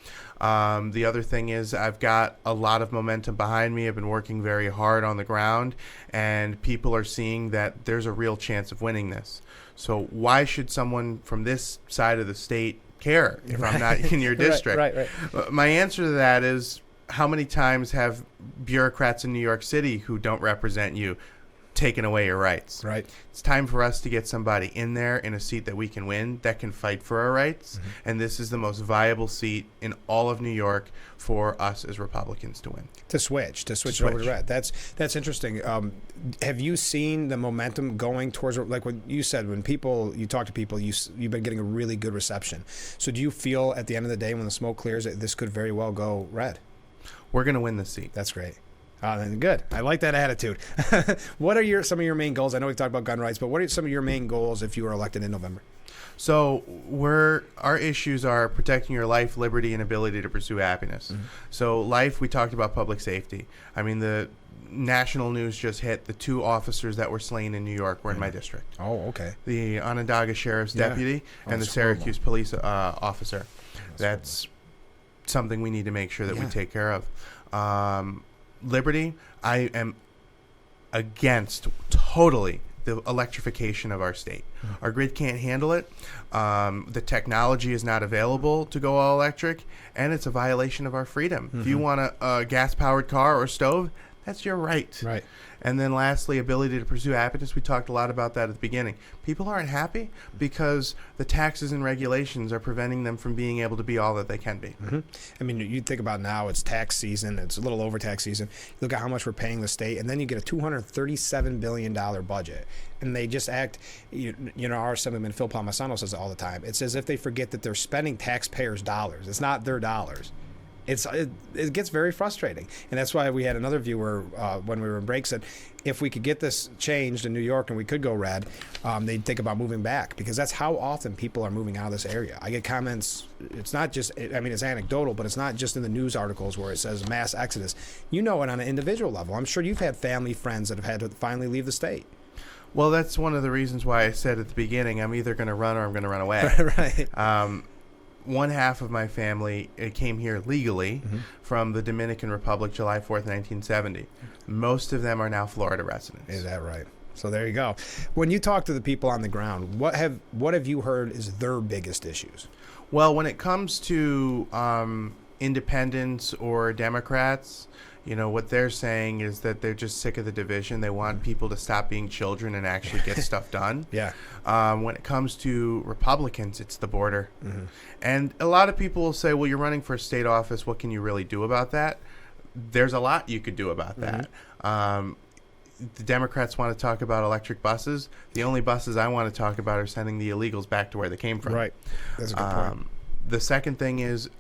The other thing is I've got a lot of momentum behind me. I've been working very hard on the ground, and people are seeing that there's a real chance of winning this. So why should someone from this side of the state care if I'm not in your district? Right. My answer to that is, how many times have bureaucrats in New York City who don't represent you taken away your rights? Right. It's time for us to get somebody in there in a seat that we can win, that can fight for our rights. And this is the most viable seat in all of New York for us as Republicans to win. To switch it over to red. That's interesting. Have you seen the momentum going towards, like what you said, when you talk to people, you've been getting a really good reception. So do you feel at the end of the day when the smoke clears that this could very well go red? We're going to win this seat. That's great. Then good. I like that attitude. What are some of your main goals? I know we've talked about gun rights, but what are some of your main goals if you were elected in November? So our issues are protecting your life, liberty, and ability to pursue happiness. So life, we talked about public safety. I mean, the national news just hit. The 2 officers that were slain in New York were in my district. Oh, okay. The Onondaga Sheriff's deputy and the Syracuse police officer. That's something we need to make sure that we take care of. Liberty, I am against totally the electrification of our state. Our grid can't handle it. The technology is not available to go all electric, and it's a violation of our freedom. If you want a gas-powered car or stove, that's your right. Right. And then lastly, ability to pursue happiness. We talked a lot about that at the beginning. People aren't happy because the taxes and regulations are preventing them from being able to be all that they can be. I mean, you think about now, it's tax season. It's a little over tax season. Look at how much we're paying the state, and then you get a $237 billion budget. And they just act, our Assemblyman Phil Palmisano says it all the time. It's as if they forget that they're spending taxpayers' dollars. It's not their dollars. It gets very frustrating. And that's why we had another viewer when we were in break said, if we could get this changed in New York and we could go red, they'd think about moving back, because that's how often people are moving out of this area. I get comments. It's not just, it's anecdotal, but it's not just in the news articles where it says mass exodus. You know it on an individual level. I'm sure you've had family, friends that have had to finally leave the state. Well, that's one of the reasons why I said at the beginning, I'm either going to run or I'm going to run away. Right. One half of my family came here legally from the Dominican Republic, July 4th, 1970. Most of them are now Florida residents. Is that right? So there you go. When you talk to the people on the ground, what have you heard is their biggest issues? Well, when it comes to independents or Democrats, what they're saying is that they're just sick of the division. They want people to stop being children and actually get stuff done. Yeah. When it comes to Republicans, it's the border. And a lot of people will say, well, you're running for a state office. What can you really do about that? There's a lot you could do about that. The Democrats want to talk about electric buses. The only buses I want to talk about are sending the illegals back to where they came from. Right. That's a good point. The second thing is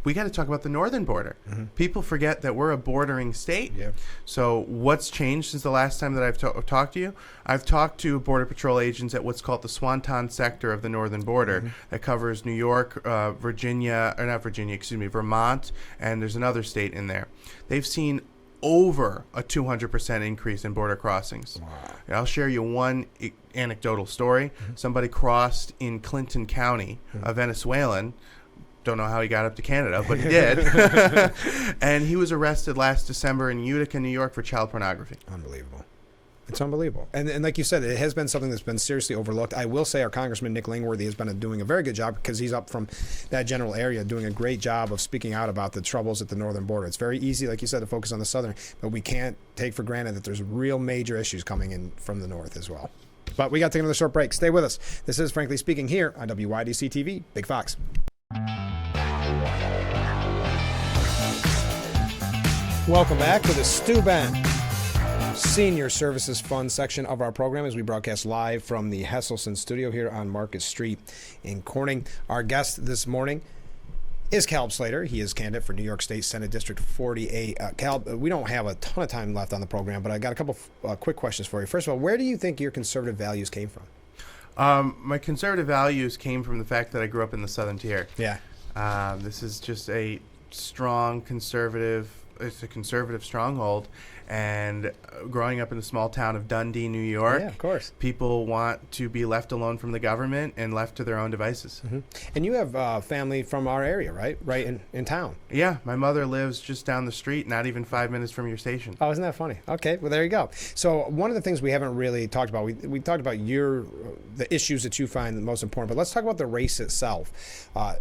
we got to talk about the northern border. People forget that we're a bordering state. Yeah. So what's changed since the last time that I've talked to you? I've talked to Border Patrol agents at what's called the Swanton sector of the northern border that covers New York, Vermont, and there's another state in there. They've seen over a 200% increase in border crossings. Wow. I'll share you one anecdotal story. Somebody crossed in Clinton County, a Venezuelan. Don't know how he got up to Canada, but he did. And he was arrested last December in Utica, New York for child pornography. Unbelievable. It's unbelievable. And like you said, it has been something that's been seriously overlooked. I will say our Congressman Nick Langworthy has been doing a very good job because he's up from that general area doing a great job of speaking out about the troubles at the northern border. It's very easy, like you said, to focus on the southern, but we can't take for granted that there's real major issues coming in from the north as well. But we got to take another short break. Stay with us. This is Frankly Speaking here on WYDC TV, Big Fox. Welcome back to the Stu Ben Senior Services Fund section of our program as we broadcast live from the Hesselson studio here on Market Street in Corning. Our guest this morning is Caleb Slater. He is candidate for New York State Senate District 48. Caleb, we don't have a ton of time left on the program, but I got a couple quick questions for you. First of all, where do you think your conservative values came from? My conservative values came from the fact that I grew up in the Southern Tier. Yeah. This is just a strong conservative. It's a conservative stronghold. And growing up in the small town of Dundee, New York, yeah, of course, people want to be left alone from the government and left to their own devices. And you have family from our area, right? Right in town. Yeah, my mother lives just down the street, not even 5 minutes from your station. Oh, isn't that funny? Okay, well, there you go. So one of the things we haven't really talked about, we talked about the issues that you find the most important, but let's talk about the race itself.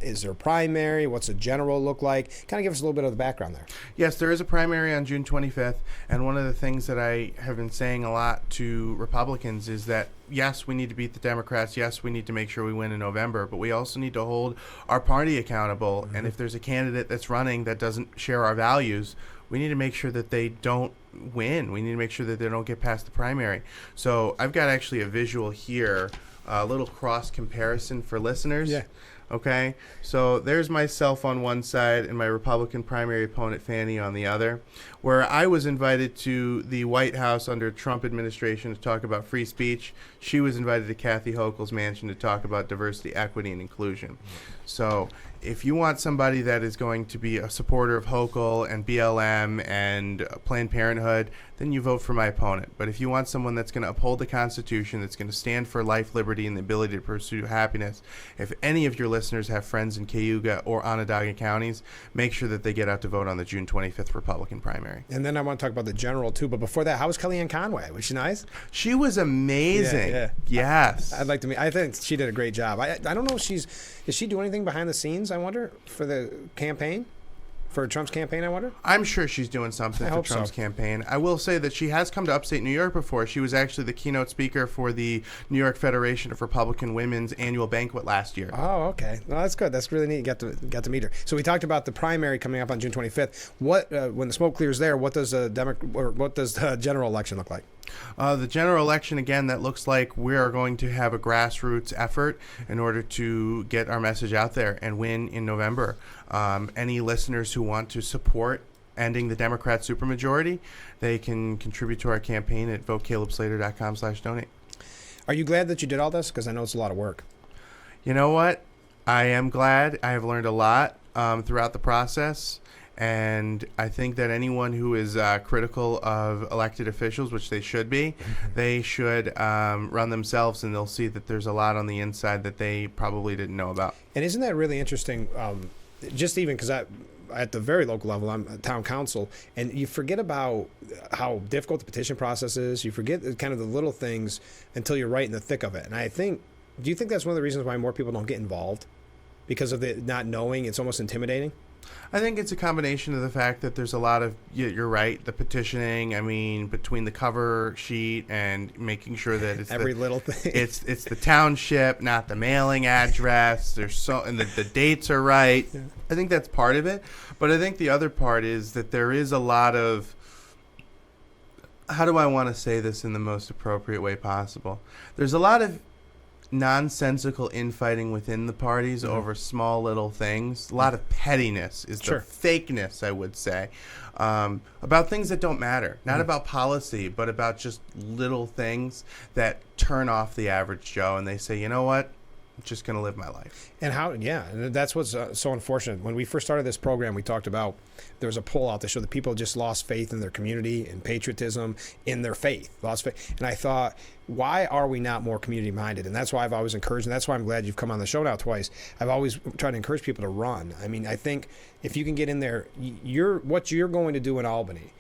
Is there a primary? What's a general look like? Kind of give us a little bit of the background there. Yes, there is a primary on June 25th, and one of the things that I have been saying a lot to Republicans is that, yes, we need to beat the Democrats. Yes, we need to make sure we win in November, but we also need to hold our party accountable. And if there's a candidate that's running that doesn't share our values, we need to make sure that they don't win. We need to make sure that they don't get past the primary. So I've got actually a visual here, a little cross comparison for listeners. Yeah. Okay, so there's myself on one side and my Republican primary opponent, Fannie, on the other, where I was invited to the White House under Trump administration to talk about free speech. She was invited to Kathy Hochul's mansion to talk about diversity, equity, and inclusion. So if you want somebody that is going to be a supporter of Hochul and BLM and Planned Parenthood, then you vote for my opponent. But if you want someone that's going to uphold the Constitution, that's going to stand for life, liberty, and the ability to pursue happiness, if any of your listeners have friends in Cayuga or Onondaga counties, make sure that they get out to vote on the June 25th Republican primary. And then I want to talk about the general, too. But before that, how was Kellyanne Conway? Was she nice? She was amazing. Yeah. Yes. I'd like to meet. I think she did a great job. I don't know if is she doing anything behind the scenes, I wonder, for the campaign? For Trump's campaign, I wonder? I'm sure she's doing something for Trump's campaign. I will say that she has come to upstate New York before. She was actually the keynote speaker for the New York Federation of Republican Women's annual banquet last year. Oh, okay. No, that's good. That's really neat. Got to meet her. So we talked about the primary coming up on June 25th. What when the smoke clears there, what does the general election look like? The general election, again, that looks like we are going to have a grassroots effort in order to get our message out there and win in November. Any listeners who want to support ending the Democrat supermajority, they can contribute to our campaign at votecalebslater.com/donate. Are you glad that you did all this? Because I know it's a lot of work. You know what? I am glad. I have learned a lot throughout the process. And I think that anyone who is critical of elected officials, which they should be, they should run themselves, and they'll see that there's a lot on the inside that they probably didn't know about. And isn't that really interesting? Just even because at the very local level, I'm a town council, and you forget about how difficult the petition process is. You forget kind of the little things until you're right in the thick of it. And do you think that's one of the reasons why more people don't get involved? Because of the not knowing, it's almost intimidating? I think it's a combination of the fact that there's a lot of, you're right, the petitioning, I mean, between the cover sheet and making sure that it's every little thing. It's the township, not the mailing address. And the dates are right. Yeah. I think that's part of it. But I think the other part is that there is a lot of, how do I want to say this in the most appropriate way possible? There's a lot of nonsensical infighting within the parties over small little things. A lot of pettiness is the fakeness, I would say, about things that don't matter. Not about policy, but about just little things that turn off the average Joe, and they say, you know what? I'm just going to live my life. And and that's what's so unfortunate. When we first started this program, we talked about there was a poll out that showed that people just lost faith in their community, in patriotism, in their faith, lost faith. And I thought, why are we not more community minded? And that's why I've always encouraged, and that's why I'm glad you've come on the show now twice. I've always tried to encourage people to run. I mean, I think if you can get in there, what you're going to do in Albany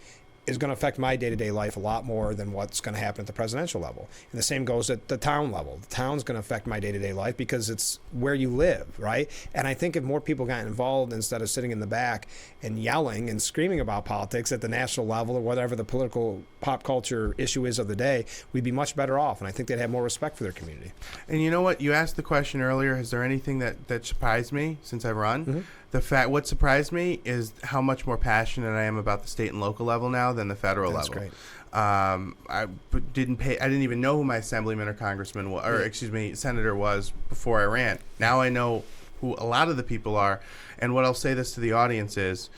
is going to affect my day-to-day life a lot more than what's going to happen at the presidential level. And the same goes at the town level. The town's going to affect my day-to-day life because it's where you live, right? And I think if more people got involved instead of sitting in the back and yelling and screaming about politics at the national level or whatever the political pop culture issue is of the day, we'd be much better off. And I think they'd have more respect for their community. And you know what? You asked the question earlier, is there anything that surprised me since I've run? What surprised me is how much more passionate I am about the state and local level now than the federal level. Great. I didn't even know who my assemblyman or congressman was, or senator was before I ran. Now I know who a lot of the people are. And what I'll say this to the audience is,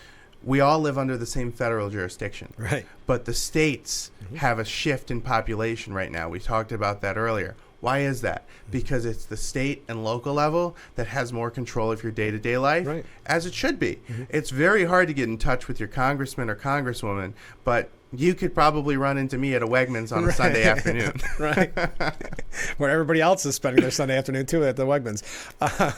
we all live under the same federal jurisdiction. Right. But the states have a shift in population right now. We talked about that earlier. Why is that? Because it's the state and local level that has more control of your day-to-day life, as it should be. It's very hard to get in touch with your congressman or congresswoman, but you could probably run into me at a Wegmans on a Sunday afternoon. Where everybody else is spending their Sunday afternoon, too, at the Wegmans.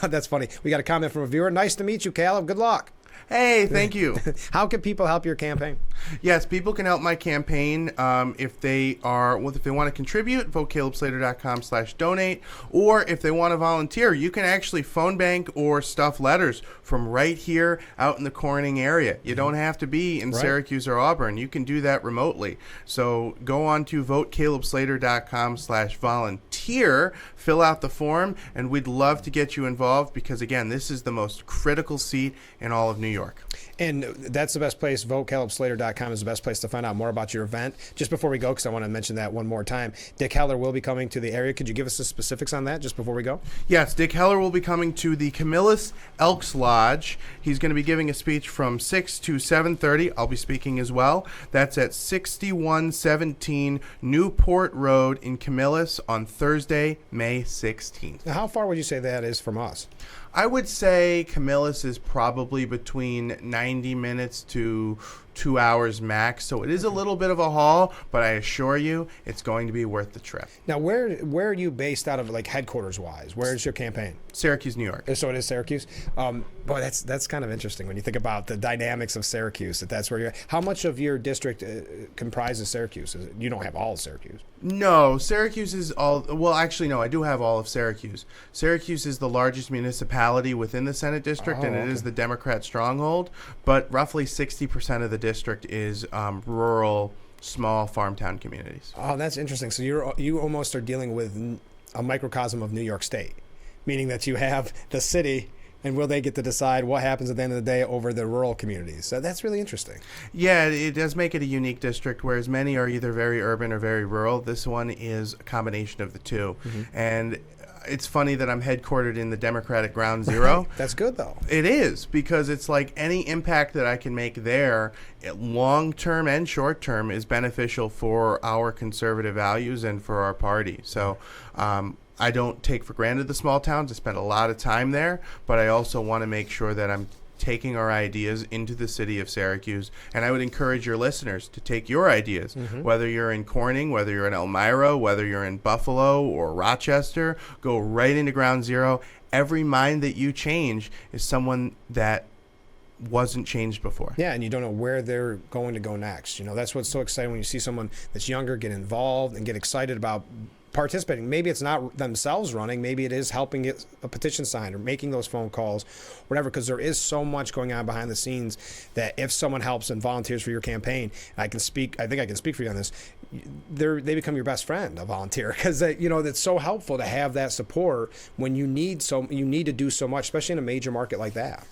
That's funny. We got a comment from a viewer. Nice to meet you, Caleb. Good luck. Hey, thank you. How can people help your campaign? Yes, people can help my campaign if they want to contribute. VoteCalebSlater.com/donate, or if they want to volunteer, you can actually phone bank or stuff letters from right here out in the Corning area. You don't have to be in Syracuse or Auburn. You can do that remotely. So go on to VoteCalebSlater.com/volunteer, fill out the form, and we'd love to get you involved because, again, this is the most critical seat in all of New York. And that's the best place. VoteCalebSlater.com is the best place to find out more about your event. Just before we go, because I want to mention that one more time, Dick Heller will be coming to the area. Could you give us the specifics on that just before we go? Yes, Dick Heller will be coming to the Camillus Elks Lodge. He's going to be giving a speech from 6 to 7:30. I'll be speaking as well. That's at 6117 Newport Road in Camillus on Thursday, May 16th. Now, how far would you say that is from us? I would say Camillus is probably between 90 minutes to 2 hours max. So it is a little bit of a haul, but I assure you it's going to be worth the trip. Now, where are you based out of, like headquarters-wise? Where is your campaign? Syracuse, New York. So it is Syracuse? Boy, that's kind of interesting when you think about the dynamics of Syracuse, that's where you're at. How much of your district comprises Syracuse? You don't have all of Syracuse. No, Syracuse is all... Well, actually, no, I do have all of Syracuse. Syracuse is the largest municipality within the Senate district, and it is the Democrat stronghold, but roughly 60% of the district is rural, small farm-town communities. Oh, that's interesting. So you almost are dealing with a microcosm of New York State, meaning that you have the city, and will they get to decide what happens at the end of the day over the rural communities? So that's really interesting. Yeah, it does make it a unique district, whereas many are either very urban or very rural. This one is a combination of the two. And it's funny that I'm headquartered in the Democratic Ground Zero. That's good, though. It is, because it's like any impact that I can make there, long-term and short-term, is beneficial for our conservative values and for our party. So I don't take for granted the small towns. I spend a lot of time there, but I also want to make sure that I'm taking our ideas into the city of Syracuse. And I would encourage your listeners to take your ideas, whether you're in Corning, whether you're in Elmira, whether you're in Buffalo or Rochester, go right into Ground Zero. Every mind that you change is someone that wasn't changed before. Yeah, and you don't know where they're going to go next. You know, that's what's so exciting when you see someone that's younger get involved and get excited about participating. Maybe it's not themselves running. Maybe it is helping get a petition signed or making those phone calls, whatever, because there is so much going on behind the scenes that if someone helps and volunteers for your campaign, and I think I can speak for you on this, they become your best friend, a volunteer, because it's so helpful to have that support when you need to do so much, especially in a major market like that.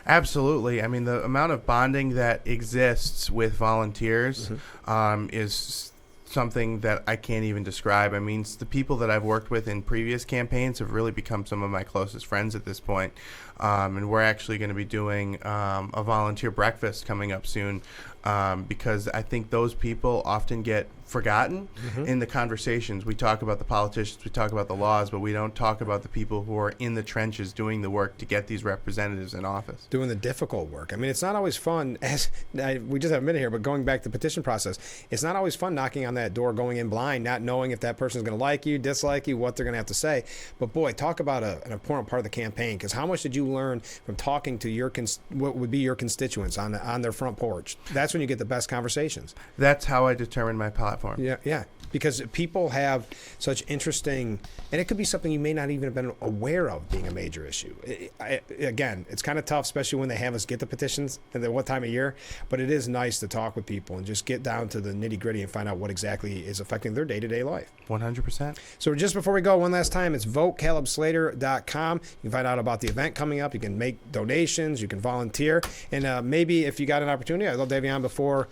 Absolutely. I mean, the amount of bonding that exists with volunteers is something that I can't even describe. I mean, the people that I've worked with in previous campaigns have really become some of my closest friends at this point. And we're actually going to be doing a volunteer breakfast coming up soon, because I think those people often get forgotten in the conversations. We talk about the politicians, we talk about the laws, but we don't talk about the people who are in the trenches doing the work to get these representatives in office. Doing the difficult work. I mean, it's not always fun. We just have a minute here, but going back to the petition process, it's not always fun knocking on that door, going in blind, not knowing if that person's going to like you, dislike you, what they're going to have to say. But boy, talk about an important part of the campaign, because how much did you learn from talking to what would be your constituents on their front porch? That's when you get the best conversations. That's how I determine my platform. Yeah. Because people have such interesting, and it could be something you may not even have been aware of being a major issue. Again, it's kind of tough, especially when they have us get the petitions and then what time of year, but it is nice to talk with people and just get down to the nitty gritty and find out what exactly is affecting their day-to-day life. 100%. So just before we go, one last time, it's votecalebslater.com. You can find out about the event coming up. You can make donations. You can volunteer. And maybe if you got an opportunity, I'd love to have you on before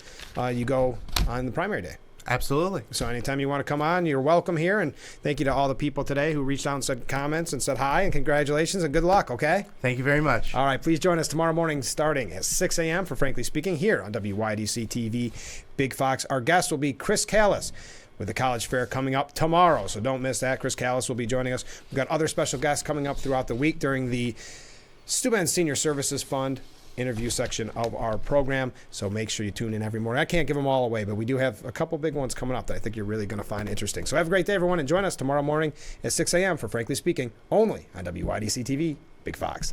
you go on the primary day. Absolutely. So anytime you want to come on, you're welcome here. And thank you to all the people today who reached out and said comments and said hi, and congratulations and good luck, okay? Thank you very much. All right, please join us tomorrow morning starting at 6 a.m. for Frankly Speaking here on WYDC TV Big Fox. Our guest will be Chris Callis with the College Fair coming up tomorrow, so don't miss that. Chris Callis will be joining us. We've got other special guests coming up throughout the week during the Steuben Senior Services Fund interview section of our program, so make sure you tune in every morning. I can't give them all away, but we do have a couple big ones coming up that I think you're really going to find interesting. So have a great day, everyone, and join us tomorrow morning at 6 a.m. for Frankly Speaking, only on WYDC TV Big Fox.